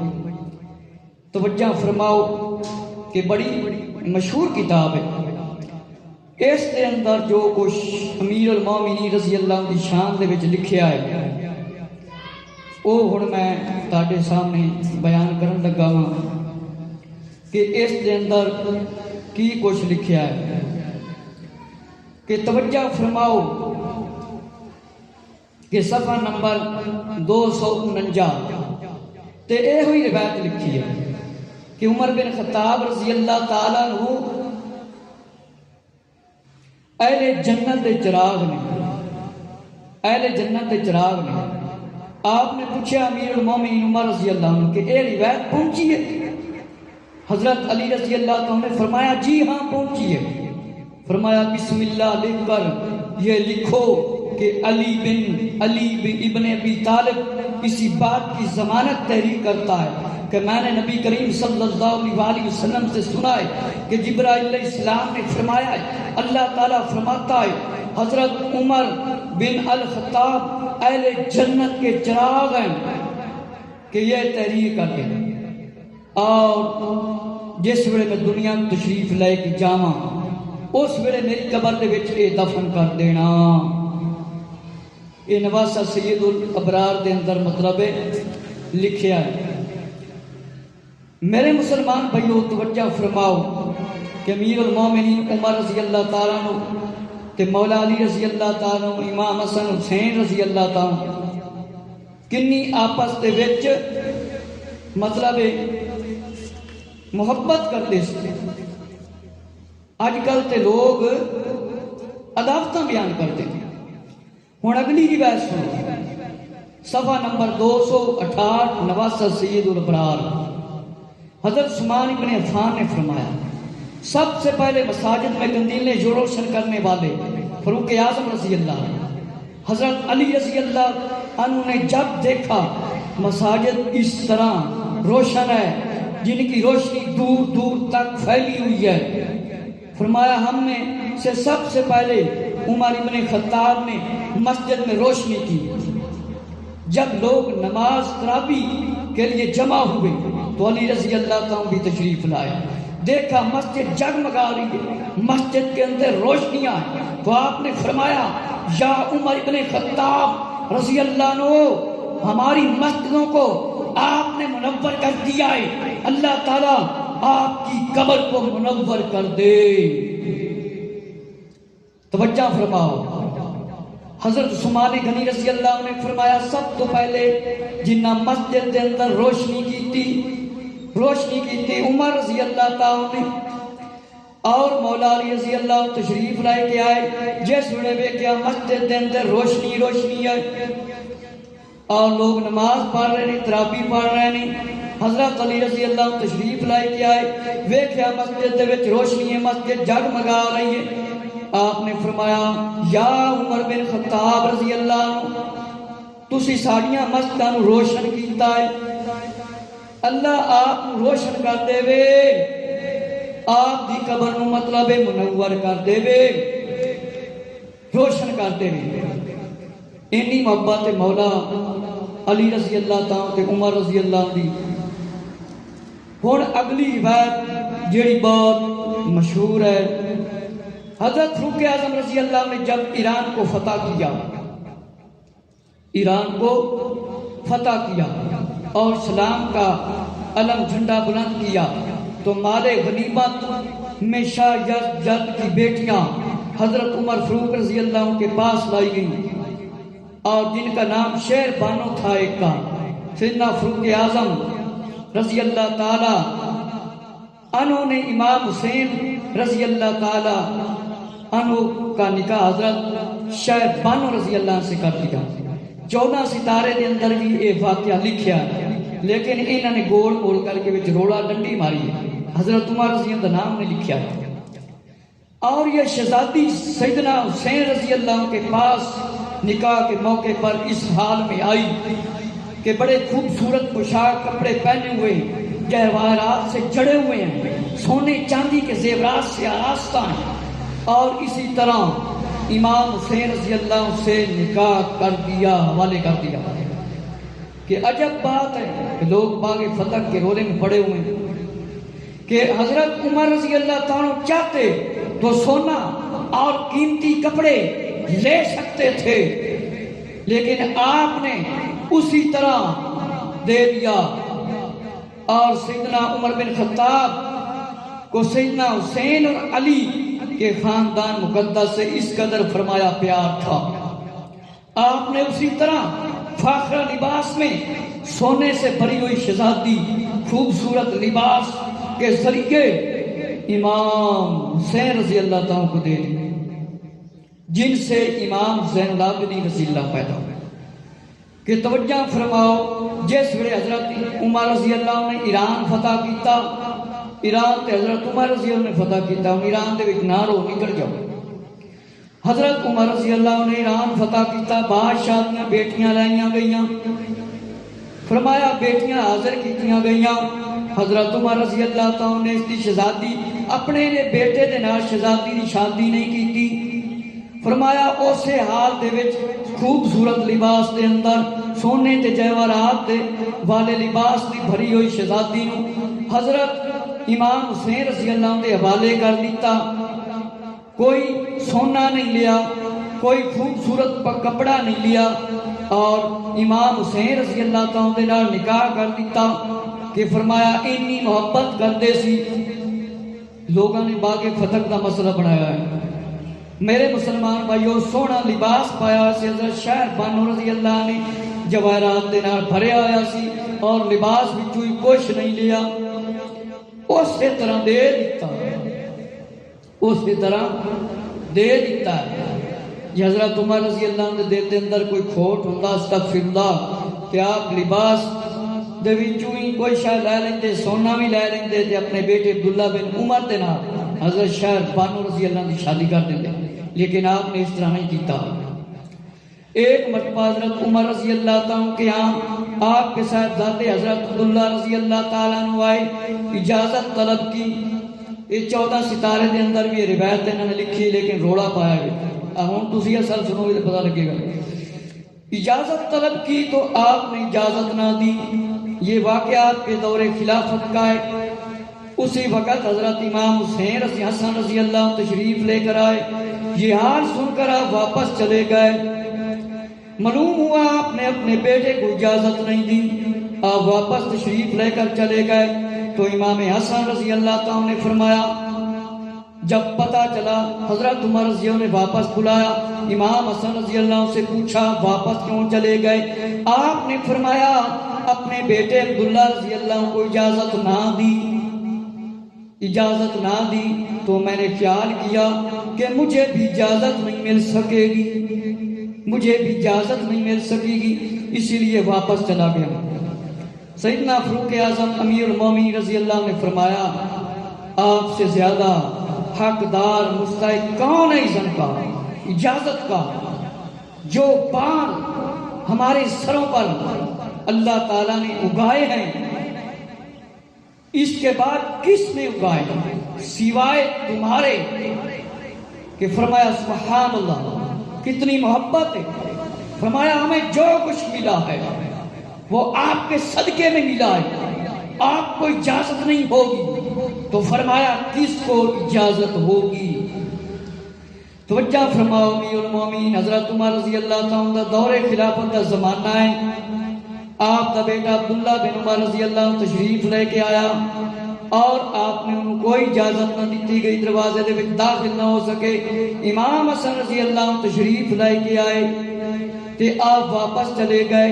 توجہ فرماؤ کہ بڑی مشہور کتاب ہے. اس کے اندر جو کچھ امیر المومنین رضی اللہ عنہ کی شان دے وچ لکھیا ہے وہ ہن میں تہاڈے سامنے بیان کرن لگا ہاں کہ اس کے اندر کی کچھ لکھیا ہے. کہ توجہ فرماؤ کہ صفحہ نمبر 249 تے اے ہوئی روایت لکھی ہے کہ عمر بن خطاب رضی اللہ تعالیٰ عنہ اہل جنت دے چراغ نے، اہل جنت دے چراغ نے. آپ نے پوچھا امیر المومنین عمر رضی اللہ عنہ کہ اے روایت پہنچی ہے؟ حضرت علی رضی اللہ عنہ نے فرمایا جی ہاں پہنچی ہے. فرمایا بسم اللہ لکھ کر یہ لکھو کہ علی بن ابن ابی طالب اسی بات کی ضمانت تحریر کرتا ہے کہ میں نے نبی کریم صلی اللہ علیہ وسلم سے سنا ہے کہ جبرائیل علیہ السلام نے فرمایا ہے، اللہ تعالیٰ فرماتا ہے حضرت عمر بن الخطاب اہل جنت کے چراغ ہیں کہ یہ تحریر کر دیں. اور جس ویلے میں دنیا تشریف لے کے جاواں اس ویلے میری قبر دے وچ اے دفن کر دینا. یہ نواسہ سید الابرار دے اندر مطلب لکھیا ہے. میرے مسلمان بھائیو توجہ فرماؤ کہ امیر المومنین عمر رضی اللہ تعالیٰ عنہ تے مولا علی رضی اللہ تعالیٰ عنہ امام حسن حسین رضی اللہ تعالیٰ عنہ کنی آپس دے وچ مطلب محبت کرتے سے. آج کل تے لوگ عداوتاں بیان کرتے ہیں. ہن اگلی روایت سنو، صفحہ نمبر 268 نواسہ سید الابرار. حضرت عثمان ابن عفان نے فرمایا سب سے پہلے مساجد میں قندیلیں روشن کرنے والے فاروق اعظم رضی اللہ عنہ. حضرت علی رضی اللہ عنہ نے جب دیکھا مساجد اس طرح روشن ہے جن کی روشنی دور دور تک پھیلی ہوئی ہے، فرمایا ہم میں سے سب سے پہلے عمر ابن خطاب نے مسجد میں روشنی کی. جب لوگ نماز تراوی کے لیے جمع ہوئے تو علی رضی اللہ عنہ بھی تشریف لائے. دیکھا مسجد جگمگا رہی ہے، مسجد کے اندر روشنیاں ہیں، تو آپ نے فرمایا یا عمر ابن خطاب رضی اللہ عنہ ہماری مسجدوں کو آپ نے منور کر دیا ہے، اللہ تعالیٰ آپ کی قبر کو منور کر دے. توجہ فرماؤ. حضرت عثمان غنی رضی اللہ عنہ نے فرمایا سب تو پہلے جنہ مسجد کے اندر روشنی کی تھی عمر رضی اللہ تعالیٰ نے، اور مولا علی رضی اللہ تشریف لائے کے آئے. جس ویلے ویکھیا مسجد کے اندر روشنی ہے اور لوگ نماز پڑھ رہے ہیں، تراویح پڑھ رہے ہیں. حضرت علی رضی اللہ تشریف لائے کے آئے، ویکھیا مسجد دے وچ روشنی ہے، مسجد جگمگا رہی ہے. آپ نے فرمایا یا عمر بن خطاب رضی اللہ عنہ تسی ساڑیاں مسجداں نو روشن کیتا ہے، اللہ آپ روشن کر دے وے، آپ دی قبر نو مطلب منور کر دے وے، روشن کر دے وے. اینی محبت مولا علی رضی اللہ تعالیٰ تے عمر رضی اللہ دی. ہن اگلی روایت جیڑی بہت مشہور ہے، حضرت فاروق اعظم رضی اللہ نے جب ایران کو فتح کیا اور اسلام کا علم جھنڈا بلند کیا تو مال غنیمت میں شاہ یزد کی بیٹیاں حضرت عمر فاروق رضی اللہ عنہ کے پاس لائی گئیں اور جن کا نام شیر بانو تھا. ایک کا سیدنا فاروق اعظم رضی اللہ تعالی عنہ نے امام حسین رضی اللہ تعالی عنہ کا نکاح حضرت شیر بانو رضی اللہ عنہ سے کر دیا. 14 ستارے دے اندر بھی یہ واقعہ لکھیا ہے، لیکن انہوں نے گول گول کر کے وچ روڑا ڈنڈی ماری ہے، حضرت عمر رضی اللہ نام نے لکھیا ہے۔ اور یہ شہزادی سیدنا حسین رضی اللہ عنہ کے پاس نکاح کے موقع پر اس حال میں آئی کہ بڑے خوبصورت پوشاک کپڑے پہنے ہوئے، جواہرات سے جڑے ہوئے ہیں، سونے چاندی کے زیورات سے آراستہ ہیں، اور اسی طرح امام حسین رضی اللہ عنہ سے نکاح کر دیا، حوالے کر دیا۔ کہ عجب بات ہے کہ لوگ باغ فتح کے رولے میں پڑے ہوئے ہیں کہ حضرت عمر رضی اللہ تعالیٰ چاہتے تو سونا اور قیمتی کپڑے لے سکتے تھے، لیکن آپ نے اسی طرح دے دیا۔ اور سیدنا عمر بن خطاب کو سیدنا حسین اور علی کے خاندان مقدس سے اس قدر فرمایا پیار تھا، آپ نے اسی طرح فاخرہ لباس میں سونے سے بھری ہوئی شہزادی خوبصورت لباس کے ذریعے امام حسین رضی اللہ تعالیٰ کو دے دی، جن سے امام زین العابدین رضی اللہ پیدا ہوئے۔ کہ توجہ فرماؤ، جس ویلے حضرت عمر رضی اللہ عنہ نے ایران فتح کیتا، ایران تے حضرت عمر رضی اللہ عنہ نے فتح کیتا، ایران دے وچ نہ رو نکل جاؤ۔ حضرت عمر رضی اللہ عنہ نے ایران فتح کیتا، بادشاہ دیاں بیٹیاں لائیاں گئیاں، فرمایا بیٹیاں حاضر کیتیاں گئیاں۔ حضرت عمر رضی اللہ تعالیٰ نے اس دی شہزادی اپنے نے بیٹے دے نال شہزادی دی شادی نہیں کیتی، فرمایا اسے حال دے وچ خوبصورت لباس دے اندر سونے تے جواہرات دے والے لباس دی بھری ہوئی شہزادی نو حضرت امام حسین رضی اللہ عنہ دے حوالے کر دیتا۔ کوئی سونا نہیں لیا، کوئی خوبصورت کپڑا نہیں لیا، اور امام حسین رضی اللہ تعالیٰ دے نال نکاح کر دیتا کہ فرمایا اتنی محبت کرتے سی۔ لوگوں نے باغ فتح کا مسئلہ بنایا ہے۔ میرے مسلمان بھائیو، سونا لباس پایا سی، حضرت شہر بانو رضی اللہ نے جواہرات دے نال بھریا ہوا سی اور لباس وچوں ہی کچھ نہیں لیا، اسی طرح دے دیتا، اسی طرح دے دیتا ہے۔ یہ حضرت عمر رضی اللہ عنہ دے دے اندر کوئی کھوٹ ہوندا استغفر اللہ کہ آپ لباس دے وچوں ہی کوئی شے لے لیندے، سونا بھی لے لیندے تے اپنے بیٹے عبداللہ بن عمر دے نال حضرت شہر بانو رضی اللہ عنہ کی شادی کر دیندے، لیکن آپ نے اس طرح نہیں کیتا۔ ایک مرتبہ حضرت عمر رضی اللہ تعالیٰ کے ہاں آپ کے صاحبزادے حضرت عبداللہ رضی اللہ تعالیٰ عنہ آئے، اجازت طلب کی۔ یہ 14 ستارے دے اندر بھی یہ روایت انہوں نے لکھی، لیکن روڑا پایا گیا۔ ہوں تسی اصل سنو گے تو پتہ لگے گا۔ اجازت طلب کی تو آپ نے اجازت نہ دی۔ یہ واقعات کے دور خلافت کا ہے۔ اسی وقت حضرت امام حسین حسن رضی اللہ عنہ تشریف لے کر آئے، یہ حال سن کر آپ واپس چلے گئے۔ معلوم ہوا آپ نے اپنے بیٹے کو اجازت نہیں دی، آپ واپس تشریف لے کر چلے گئے۔ تو امام حسن رضی اللہ تعالیٰ نے فرمایا، جب پتہ چلا حضرت عمر رضی اللہ نے واپس بلایا، امام حسن رضی اللہ عنہ سے پوچھا واپس کیوں چلے گئے؟ آپ نے فرمایا اپنے بیٹے عبداللہ رضی اللہ عنہ کو اجازت نہ دی، اجازت نہ دی تو میں نے خیال کیا کہ مجھے بھی اجازت نہیں مل سکے گی، مجھے بھی اجازت نہیں مل سکے گی، اسی لیے واپس چلا گیا۔ سیدنا فاروق اعظم امیر المومنین رضی اللہ عنہ نے فرمایا، آپ سے زیادہ حقدار مستحق کون ہے اذن کا، اجازت کا؟ جو بار ہمارے سروں پر اللہ تعالیٰ نے اگائے ہیں، اس کے بعد کس نے اگائے سوائے تمہارے؟ کہ فرمایا سبحان اللہ، کتنی محبت ہے۔ فرمایا ہمیں جو کچھ ملا ہے وہ آپ کے صدقے میں ملا ہے، آپ کو اجازت نہیں ہوگی تو فرمایا کس کو اجازت ہوگی؟ توجہ فرماؤ امیر المومنین حضرت عمر رضی اللہ تعالیٰ دور خلافت کا زمانہ ہے۔ آپ کا بیٹا عبداللہ بن عمر رضی اللہ عنہ تشریف لے کے آیا اور آپ نے ان کو کوئی اجازت نہ دیتی گئی، دروازے دے وچ داخل نہ ہو سکے۔ امام حسن رضی اللہ عنہ تشریف لے کے آئے تے آپ واپس چلے گئے۔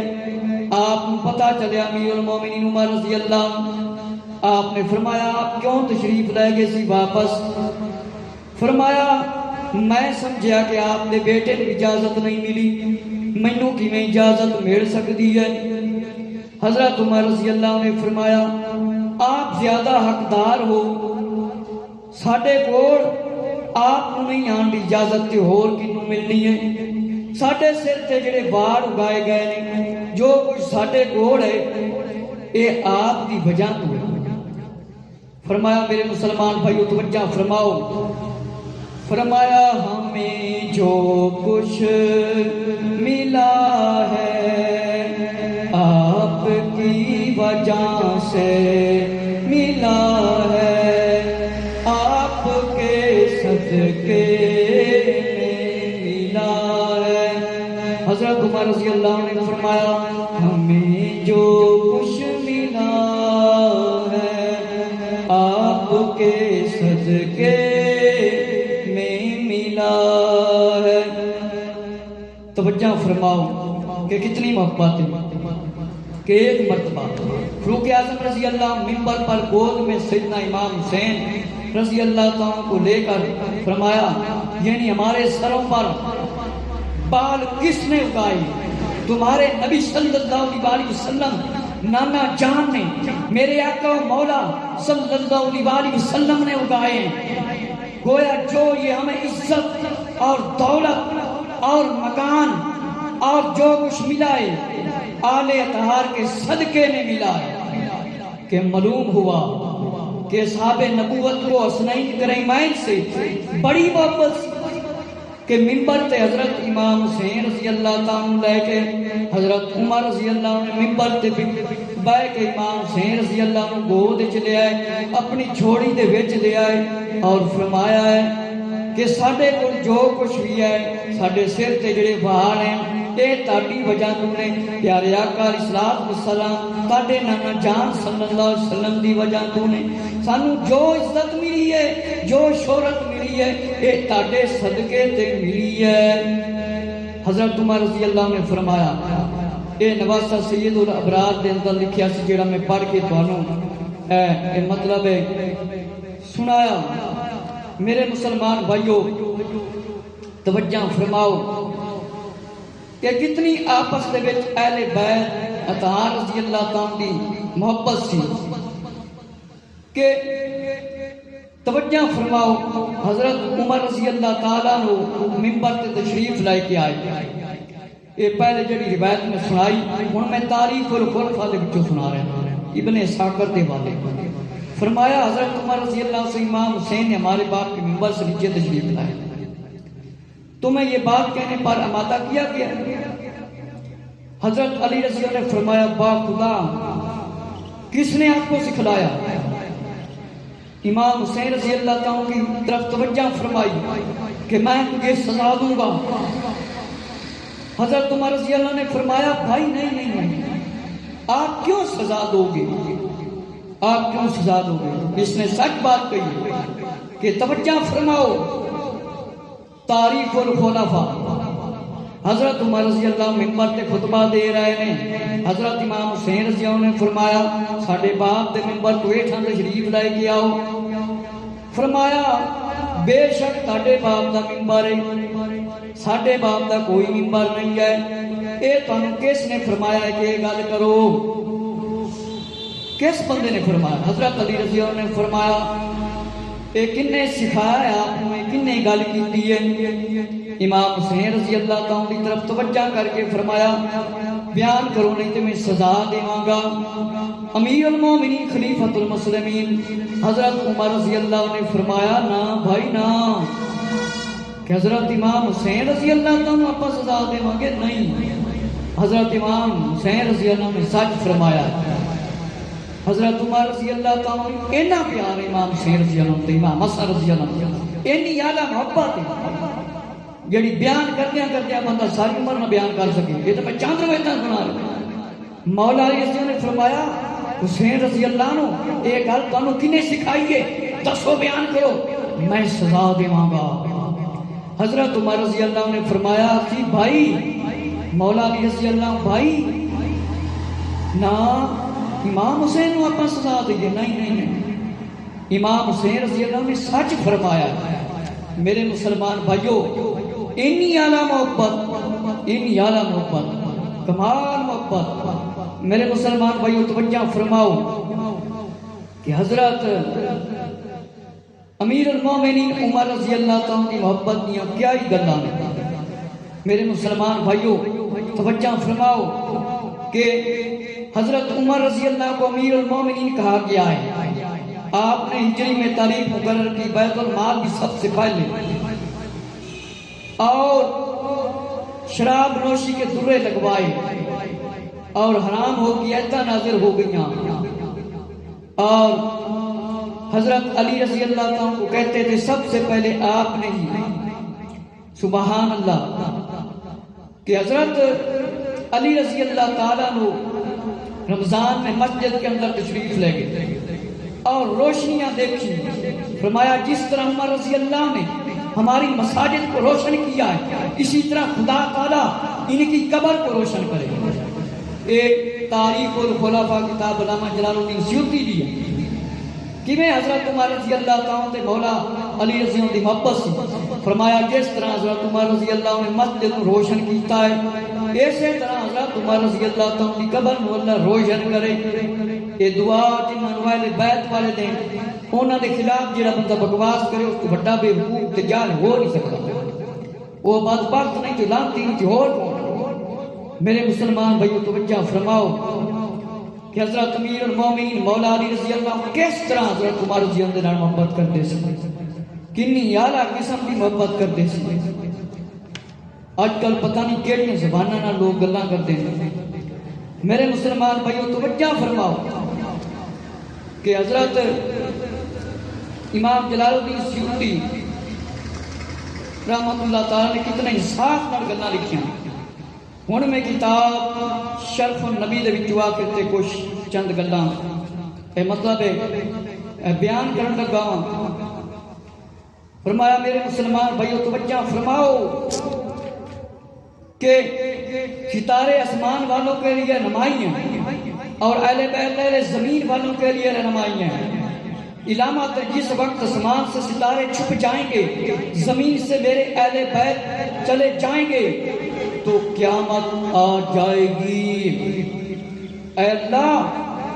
آپ کو پتہ چلیا امیر المومنین عمر رضی اللہ عنہ، آپ نے فرمایا آپ کیوں تشریف لے گئے سی واپس؟ فرمایا میں سمجھیا کہ آپ نے بیٹے نے اجازت نہیں ملی، مینوں کیویں اجازت مل سکتی ہے؟ حضرت عمر رضی اللہ عنہ نے فرمایا آپ زیادہ حقدار ہو، ساڈے کول آپ کو نہیں آن دی اجازت تے ہور کینوں ملنی ہے؟ ساڈے سر تے جڑے وار اگائے گئے نے، جو کچھ ساڈے کول ہے اے آپ دی وجہ تو ہے۔ فرمایا میرے مسلمان بھائیو توجہ فرماؤ، فرمایا ہمیں جو کچھ ملا ہے آپ کی وجہ سے ملا ہے، آپ کے صدقے میں ملا ہے۔ حضرت عمر رضی اللہ عنہ نے فرمایا ہمیں جو کچھ ملا ہے آپ کے صدقے میں ملا ہے۔ توجہ فرماؤ کہ کتنی محبت ہے کہ ایک مرتبہ فاروق اعظم رضی اللہ منبر پر گود میں سیدنا امام حسین رضی اللہ تعالیٰ کو لے کر فرمایا یعنی ہمارے سروں پر بال کس نے اگائے؟ تمہارے نبی صلی اللہ علیہ وسلم نانا جان نے، میرے آقا و مولا صلی اللہ علیہ وسلم نے اگائے ہیں۔ گویا جو یہ ہمیں عزت اور دولت اور مکان اور جو کچھ ملا ہے آل اطہار کے صدقے میں ملا ہے۔ کہ معلوم ہوا کہ صحابہ نبوت کو حسنین کریمین سے بڑی محبت کہ منبر تے حضرت امام حسین رضی اللہ تعالیٰ لے کے حضرت عمر رضی اللہ عنہ منبر تے بے کے امام حسین رضی اللہ عنہ گود چلے آئے، اپنی چھوڑی دے وچ لے آئے اور فرمایا ہے کہ ساڈے کو جو کچھ بھی ہے ساڈے سر تے جڑے وال ہیں اے تاڈی وجہ تو نے، پیارے آقا علیہ الصلوۃ والسلام تاڈے نانا جان صلی اللہ علیہ وسلم دی وجہ تو نے، سانو جو عزت ملی ہے جو شہرت ملی ہے اے تاڈے صدقے تے ملی ہے۔ حضرت عمر رضی اللہ عنہ نے فرمایا اے نواسہ سید الابرار دے اندر لکھیا سی جڑا میں پڑھ کے تانوں اے مطلب سنایا۔ میرے مسلمان بھائیو توجہ فرماؤ کہ کتنی آپس دے وچ اہل بیت اطہار رضی اللہ تعالیٰ دی محبت سی کہ توجہ فرماؤ حضرت عمر رضی اللہ تعالیٰ نے منبر تے تشریف لائے کے آئے۔ یہ پہلے جڑی روایت میں سنائی ہن میں تاریخ الخلفاء دے وچوں سنا رہا ہوں ابن ساکر دے والے۔ فرمایا حضرت عمر رضی اللہ سے امام حسین نے ہمارے باپ کے منبر سے نیچے تشریف لائے، تمہیں یہ بات کہنے پر آمادہ کیا گیا؟ حضرت علی رضی اللہ نے فرمایا با خدا کس نے آپ کو سکھلایا؟ امام حسین رضی اللہ تعالیٰ کی طرف توجہ فرمائی کہ میں تجھے سزا دوں گا۔ حضرت عمر رضی اللہ نے فرمایا بھائی نہیں، آپ کیوں سزا دو گے؟ آپ کیوں سزا دو گے؟ اس نے سچ بات کہی کہ توجہ فرماؤ تاریخ الخلفاء۔ حضرت عمر رضی اللہ منبر تے خطبہ دے رہے ہیں، حضرت امام حسین رضی اللہ نے فرمایا ساڈے باپ دے منبر تو ہیٹھاں تشریف لے کے آؤ۔ فرمایا بے شک تاڈے باپ دا منبر ہے، ساڈے باپ دا کوئی منبر نہیں ہے، اے تانوں کس نے فرمایا ہے کہ گل کرو؟ کس بندے نے فرمایا؟ حضرت علی رضی اللہ نے فرمایا اے کنے سکھایا ہے آپ نے، کنے گل کیتی ہے؟ امام حسین رضی اللہ تعالیٰ کی طرف توجہ کر کے فرمایا بیان کرو نہیں تو میں سزا دیواں گا۔ امیر المومنین خلیفۃ المسلمین حضرت عمر رضی اللہ نے فرمایا نا بھائی نا، کہ حضرت امام حسین رضی اللہ تعالیٰ آپ سزا دیواں گے؟ نہیں، حضرت امام حسین رضی اللہ نے سچ فرمایا۔ حضرت عمر رضی اللہ تعالیٰ نے اینا پیار امام حسین رضی اللہ عنہ امام حسن رضی اللہ عنہ اینی اعلیٰ محبت ہے جڑی بیان کردیا بندہ ساری عمر نہ بیان کر سکے۔ یہ تو میں چاند روایتاں سنا رہا۔ مولا علی رضی اللہ نے فرمایا حسین رضی اللہ عنہ ایک گل تانوں کنے سکھائی ہے؟ دسو بیان کرو، میں سزا دیواں گا۔ حضرت عمر رضی اللہ عنہ نے فرمایا کہ بھائی مولا علی رضی اللہ بھائی نا امام حسین کو آپ سزا دیں گے؟ نہیں، امام حسین رضی اللہ نے سچ فرمایا۔ میرے مسلمان بھائیو اینی اعلیٰ محبت ان اعلیٰ محبت، کمال محبت۔ میرے مسلمان بھائیو توجہ فرماؤ کہ حضرت امیر المومنین عمر رضی اللہ تعالیٰ کی محبت دیا کیا ہی گلاں نے۔ میرے مسلمان بھائیو توجہ فرماؤ کہ حضرت عمر رضی اللہ کو امیر المومنین کہا گیا ہے۔ آپ نے ہجری میں تاریخ مقرر کی، بیت المال بھی سب سے پہلے، اور شراب نوشی کے درے لگوائے اور حرام ہو گئی ایتھا نازل ہو گئیاں، اور حضرت علی رضی اللہ تعالیٰ کو کہتے تھے سب سے پہلے آپ نے ہی، سبحان اللہ، کہ حضرت علی رضی اللہ تعالیٰ نے رمضان میں مسجد کے اندر تشریف لے گئے اور روشنیاں دیکھی، فرمایا جس طرح عمر رضی اللہ نے ہماری مساجد کو روشن کیا ہے، اسی طرح خدا تعالیٰ ان کی قبر کو روشن کرے۔ ایک تاریخ الخلفاء کتاب علامہ جلال الدین سیوطی دی ہے کہ میں حضرت عمر رضی اللہ تعالیٰ تے مولا علی رضی اللہ دی محبت سے، فرمایا جس طرح حضرت عمر رضی اللہ نے مسجد کو روشن کیتا ہے، اسی طرح حضرت عمر رضی اللہ تعالیٰ کی قبر کو اللہ روشن کرے۔ یہ دعا جنہاں اہل بیت والے دیں، انہاں دے خلاف جڑا بندہ بکواس کرے اس کو بڑا بے حقوق تے جاہل ہو نہیں سکتا، وہ بدبخت نہیں تو لعنتی نہیں تو اور کون۔ میرے مسلمان بھائیو توجہ فرماؤ کہ حضرت امیر المومنین مولا علی رضی اللہ کس طرح حضرت عمر رضی اللہ عنہ محبت کرتے سے، کنی اعلیٰ قسم کی محبت کرتے سے۔ آج کل پتہ نہیں کیڑی زباناں نال لوگ گلاں کرتے ہیں۔ میرے مسلمان بھائیو توجہ فرماؤ کہ حضرت امام جلال الدین سیوطی رحمت اللہ تعالیٰ نے کتنے انصاف نال گلاں لکھیاں۔ ہن میں کتاب شرف النبی دے وچ آ کے کچھ چند گلاں اے مطلب بیان کرن لگا ہاں۔ فرمایا میرے مسلمان بھائیو توجہ فرماؤ کہ ستارے آسمان والوں کے لیے رہنمائی ہیں اور اہل بیت اہل زمین والوں کے لیے رہنمائی ہیں۔ علامات جس وقت آسمان سے ستارے چھپ جائیں گے، زمین سے میرے اہل بیت چلے جائیں گے تو قیامت آ جائے گی۔ اے اللہ،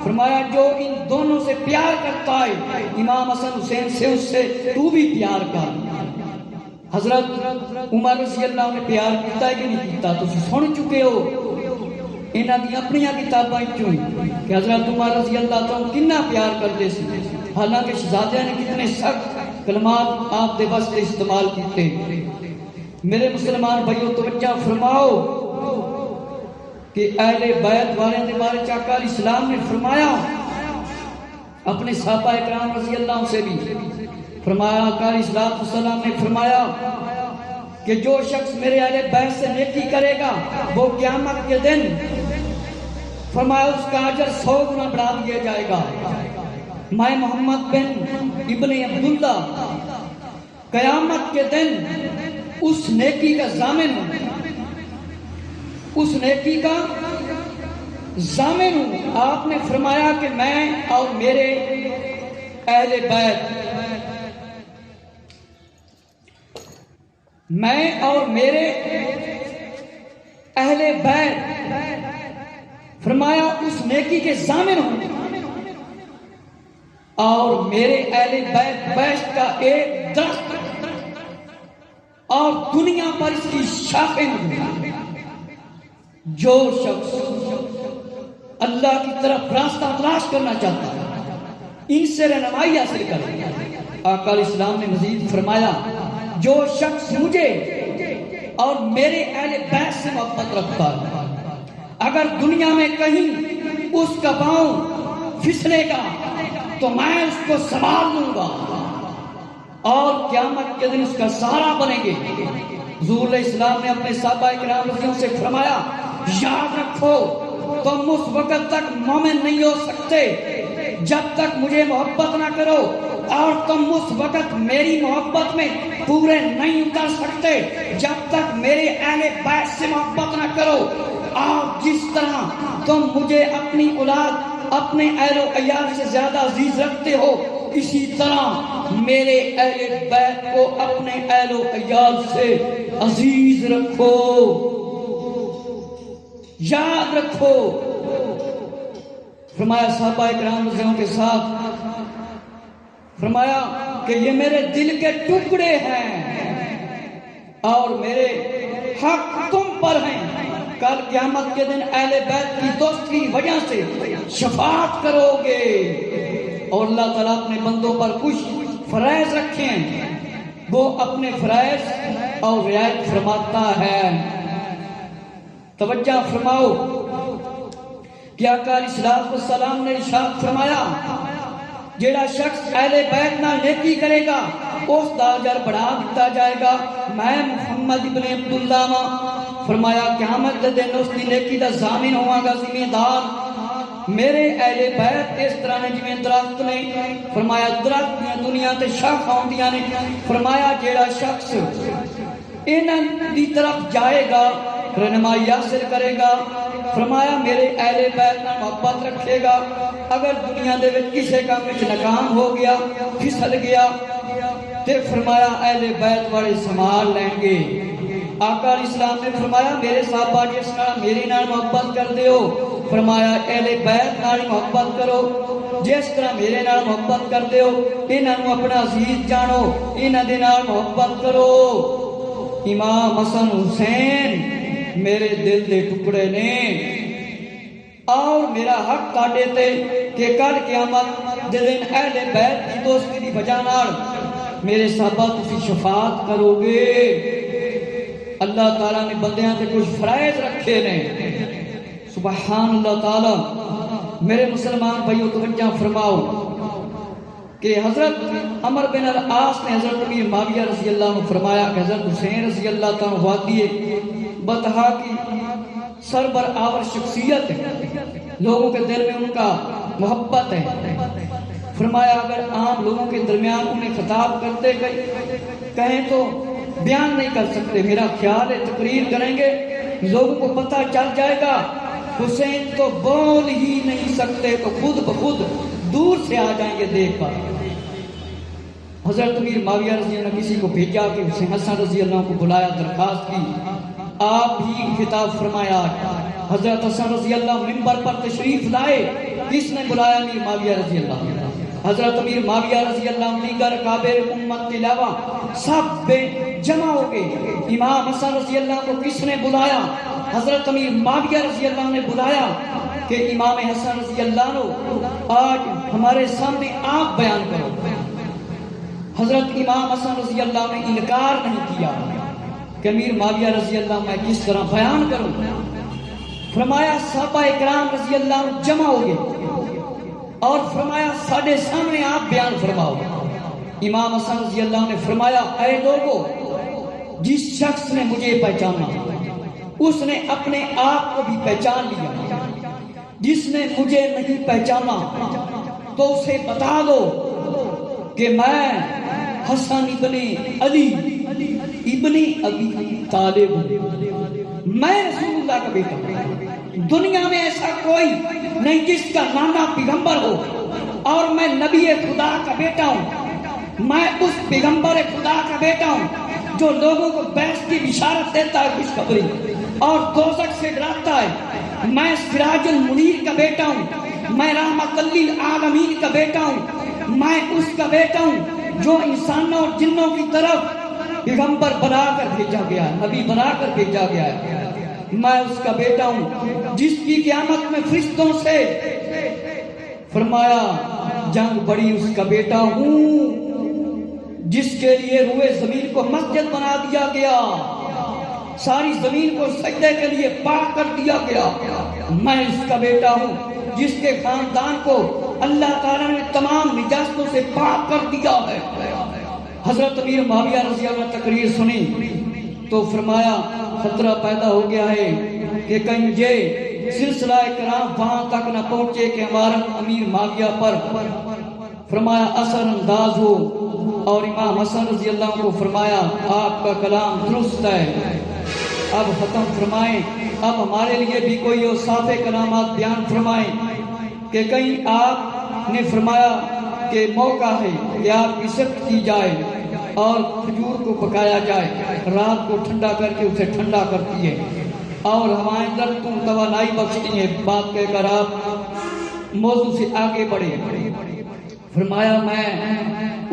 فرمایا جو ان دونوں سے پیار کرتا ہے، امام حسن حسین سے، اس سے تو بھی پیار کر۔ حضرت عمر رضی اللہ نے پیار کیتا ہے کہ نہیں کیتا تو سن چکے ہو انہاں دی اپنی کتاباں چوں کہ حضرت عمر رضی اللہ تعالیٰ کتنا پیار کرتے سی، حالانکہ شہزادیاں نے کتنے سخت کلمات آپ دے واسطے استعمال کیتے۔ میرے مسلمان بھائیو توجہ فرماؤ کہ اہل بیت والے دے بارے آقا علیہ السلام نے فرمایا، اپنے صحابہ اکرام رضی اللہ عنہ سے بھی فرمایا، آقا علیہ السلام نے فرمایا کہ جو شخص میرے اہل بیت سے نیکی کرے گا وہ قیامت کے دن فرمایا اس کا اجر 100 گنا بڑھا دیا جائے گا۔ میں محمد بن ابن عبداللہ قیامت کے دن اس نیکی کا ضامن ہوں، اس نیکی کا ضامن ہوں۔ آپ نے فرمایا کہ میں اور میرے اہل بیت، میں اور میرے اہل بیت فرمایا اس نیکی کے ضامن ہوں، اور میرے اہل بیت بیشت کا ایک درخت اور دنیا پر اس کی شاخیں ہوں۔ جو شخص اللہ کی طرف راستہ تلاش کرنا چاہتا ہے ان سے رہنمائی حاصل کرے۔ آقا علیہ السلام نے مزید فرمایا، جو شخص مجھے اور میرے اہل بیت سے محبت رکھتا ہے، اگر دنیا میں کہیں اس کا پاؤں پھسلے گا تو میں اس کو سنبھال لوں گا اور قیامت کے دن اس کا سہارا بنیں گے۔ حضور علیہ السلام نے اپنے صحابہ کرام رضی اللہ سے فرمایا، یاد رکھو تم اس وقت تک مومن نہیں ہو سکتے جب تک مجھے محبت نہ کرو، اور تم اس وقت میری محبت میں پورے نہیں اتر سکتے جب تک میرے اہل بیت سے محبت نہ کرو۔ اور جس طرح تم مجھے اپنی اولاد اپنے اہل و عیال سے زیادہ عزیز رکھتے ہو، اسی طرح میرے اہل بیت کو اپنے اہل و عیال سے عزیز رکھو۔ یاد رکھو. فرمایا صحابہ کرام رضی اللہ عنہم کے ساتھ فرمایا کہ یہ میرے دل کے ٹکڑے ہیں اور میرے حق تم پر ہیں. کل قیامت کے دن اہل بیت کی دوستی کی وجہ سے شفاعت کرو گے. اور اللہ تعالیٰ اپنے بندوں پر کچھ فرائض رکھے ہیں، وہ اپنے فرائض اور رعایت فرماتا ہے. توجہ فرماؤ کہ آقا علیہ الصلوۃ والسلام نے ارشاد فرمایا جیڑا شخص اہل بیت نہ نیکی کرے گا اس دا اجر بڑھا دیتا جائے گا. میں محمد ابن عبداللہ فرمایا قیامت دے دن اس دی نیکی دا ضامن ہوا گا، ذمہ دار. میرے اہل بیت اس طرح نے جویں درخت نے. فرمایا درخت دیاں دنیا تے شاخاں ہوندیاں نے. فرمایا جیڑا شخص انہاں دی طرف جائے گا رہنمائی حاصل کرے گا. فرمایا میرے اہل بیت نال محبت رکھے گا. اگر دنیا دے وچ کسے کام وچ ناکام ہو گیا، پھسل گیا، تے فرمایا اہل بیت والے سنبھال لیں گے. آقا علیہ السلام نے فرمایا میرے صحابہ جس نال میری نال محبت کردے ہو، فرمایا اہل بیت نال محبت کرو. جس طرح میرے نال محبت کردے ہو انہاں نوں اپنا عزیز جانو، انہاں دے نال محبت کرو. امام حسن حسین میرے دل دے ٹکڑے نے اور میرا حق کاٹے تے کہ کل قیامت دے دن اہل بیت کی دوستی دی وجہ نال میرے صحابہ تسی شفاعت کرو گے. اللہ تعالیٰ نے بندیاں تے کچھ فرائض رکھے نے. سبحان اللہ تعالیٰ. میرے مسلمان بھائیو توجہ فرماؤ کہ حضرت عمر بن العاص نے حضرت امیر معاویہ رضی اللہ عنہ فرمایا کہ حضرت حسین رضی اللہ عنہ وادی بطحا کی سربر آور شخصیت ہے، لوگوں کے دل میں ان کا محبت ہے. فرمایا اگر عام لوگوں کے درمیان انہیں خطاب کرتے کہیں تو بیان نہیں کر سکتے. میرا خیال ہے تقریر کریں گے لوگوں کو پتہ چل جائے گا حسین تو بول ہی نہیں سکتے تو خود بخود دور سے آ جائیں گے دیکھ کر. حضرت امیر معاویہ رضی اللہ عنہ کسی کو بھیجا کہ حسین حسن رضی اللہ عنہ کو بلایا، درخواست کی. آپ ہی خطاب فرمایا. حضرت حسن رضی اللہ عنہ منبر پر تشریف لائے. کس نے بلایا؟ امیر معاویہ رضی اللہ عنہ. حضرت امیر معاویہ رضی اللہ عنہ دیگر کابر امت کے علاوہ سب بے جمع ہو گئے. امام حسن رضی اللہ عنہ کو کس نے بلایا؟ حضرت امیر معاویہ رضی اللہ عنہ نے بلایا کہ امام حسن رضی اللہ عنہ آج ہمارے سامنے آپ بیان کرو. حضرت امام حسن رضی اللہ عنہ نے انکار نہیں کیا کہ امیر معاویہ رضی اللہ عنہ میں کس طرح بیان کروں. فرمایا صحابہ اکرام رضی اللہ عنہ جمع ہو گئے اور فرمایا ساڑھے سامنے آپ بیان فرماؤ. امام حسن رضی اللہ عنہ نے فرمایا اے لوگو، جس شخص نے مجھے پہچانا اس نے اپنے آپ کو بھی پہچان لیا. جس نے مجھے نہیں پہچانا تو اسے بتا دو کہ میں حسن ابن علی ابن ابی طالب ہوں، میں رسول اللہ کا بیٹا ہوں. دنیا میں ایسا کوئی نہیں جس کا نانا پیغمبر ہو اور میں نبی خدا کا بیٹا ہوں. میں اس پیغمبر خدا کا بیٹا ہوں جو لوگوں کو بیعت کی بشارت دیتا ہے، خوشخبری، اور دوزخ سے ڈراتا ہے. میں سراج المنیر کا بیٹا ہوں. میں رحمت للعالمین کا بیٹا ہوں. میں اس کا بیٹا ہوں جو انسانوں اور جنوں کی طرف پیغمبر بنا کر بھیجا گیا ہے، نبی بنا کر بھیجا گیا ہے. میں اس کا بیٹا ہوں جس کی قیامت میں فرشتوں سے فرمایا جنگ بڑی. اس کا بیٹا ہوں جس کے لیے روئے زمین کو مسجد بنا دیا گیا، ساری زمین کو سجدے کے لیے پاک کر دیا گیا. میں اس کا بیٹا ہوں جس کے خاندان کو اللہ تعالیٰ نے تمام نجاستوں سے پاک کر دیا ہے. حضرت امیر معاویہ رضی اللہ عنہ تقریر سنی تو فرمایا خطرہ پیدا ہو گیا ہے کہ کہیں مجھے سلسلہ کرام وہاں تک نہ پہنچے کہ ہمارا امیر معاویہ پر فرمایا اثر انداز ہو. اور امام حسن رضی اللہ عنہ کو فرمایا آپ کا کلام درست ہے، اب ختم فرمائیں. اب ہمارے لیے بھی کوئی اوصاف کلامات بیان فرمائیں کہ کہیں آپ نے فرمایا کہ موقع ہے کہ آپ کی صفت کی جائے اور کھجور کو پکایا جائے، رات کو ٹھنڈا کر کے اسے ٹھنڈا کرتی ہے. اور ہمائیں در تم توانائی بخشتی ہیں. بات کہہ کر آپ موضوع سے آگے بڑھے. فرمایا میں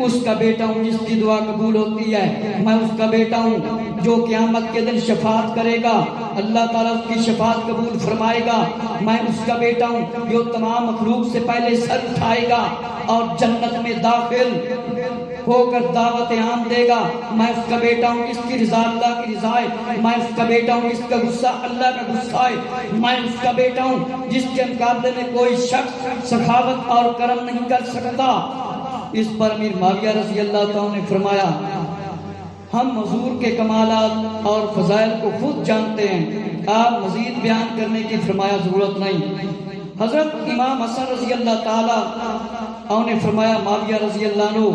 اس کا بیٹا ہوں جس کی دعا قبول ہوتی ہے. میں اس کا بیٹا ہوں جو قیامت کے دن شفاعت کرے گا, اللہ تعالیٰ اس کی شفاعت قبول فرمائے گا. میں اس کا بیٹا ہوں جو تمام مخلوق سے پہلے سر اٹھائے گا اور جنت میں داخل ہو کر دعوت عام دے گا. میں اس کا بیٹا ہوں جس کی رضا اللہ کی رضا ہے. میں اس کا بیٹا ہوں جس کا غصہ اللہ کا غصہ ہے. میں اس کا بیٹا ہوں جس کے مقابلے میں کوئی شخص سخاوت اور کرم نہیں کر سکتا. اس پر امیر معاویہ رضی اللہ تعالیٰ نے فرمایا ہم حضور کے کمالات اور فضائل کو خود جانتے ہیں, آپ مزید بیان کرنے کی فرمایا ضرورت نہیں. حضرت امام حسن رضی اللہ تعالیٰ نے فرمایا معاویہ رضی اللہ عنہ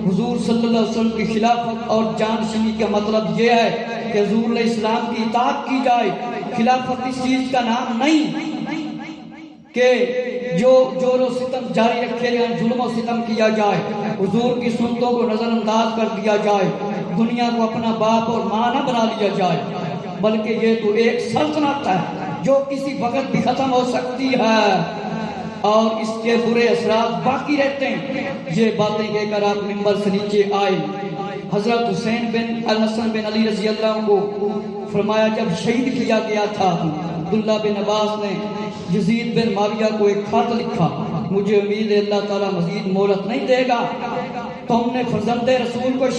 حضور صلی اللہ علیہ وسلم کی خلافت اور جانشینی کا مطلب یہ ہے کہ حضور علیہ السلام کی اطاعت کی جائے. خلافت اس چیز کا نام نہیں کہ جو جور و ستم جاری رکھے گئے, ظلم و ستم کیا جائے, حضور کی سنتوں کو نظر انداز کر دیا جائے, دنیا کو اپنا باپ اور ماں نہ بنا لیا جائے, بلکہ یہ تو ایک سلطنت ہے جو کسی وقت بھی ختم ہو سکتی ہے اور اس کے برے اثرات باقی رہتے ہیں. یہ باتیں کہہ کر آپ منبر سے نیچے آئے. حضرت حسین بن الحسن بن علی رضی اللہ عنہ کو فرمایا جب شہید کیا گیا تھا عبداللہ بن عباس نے یزید بن معاویہ کو ایک خط لکھا, مجھے امید ہے اللہ تعالیٰ مزید مہلت نہیں دے گا. تم نے فرزند رسول کو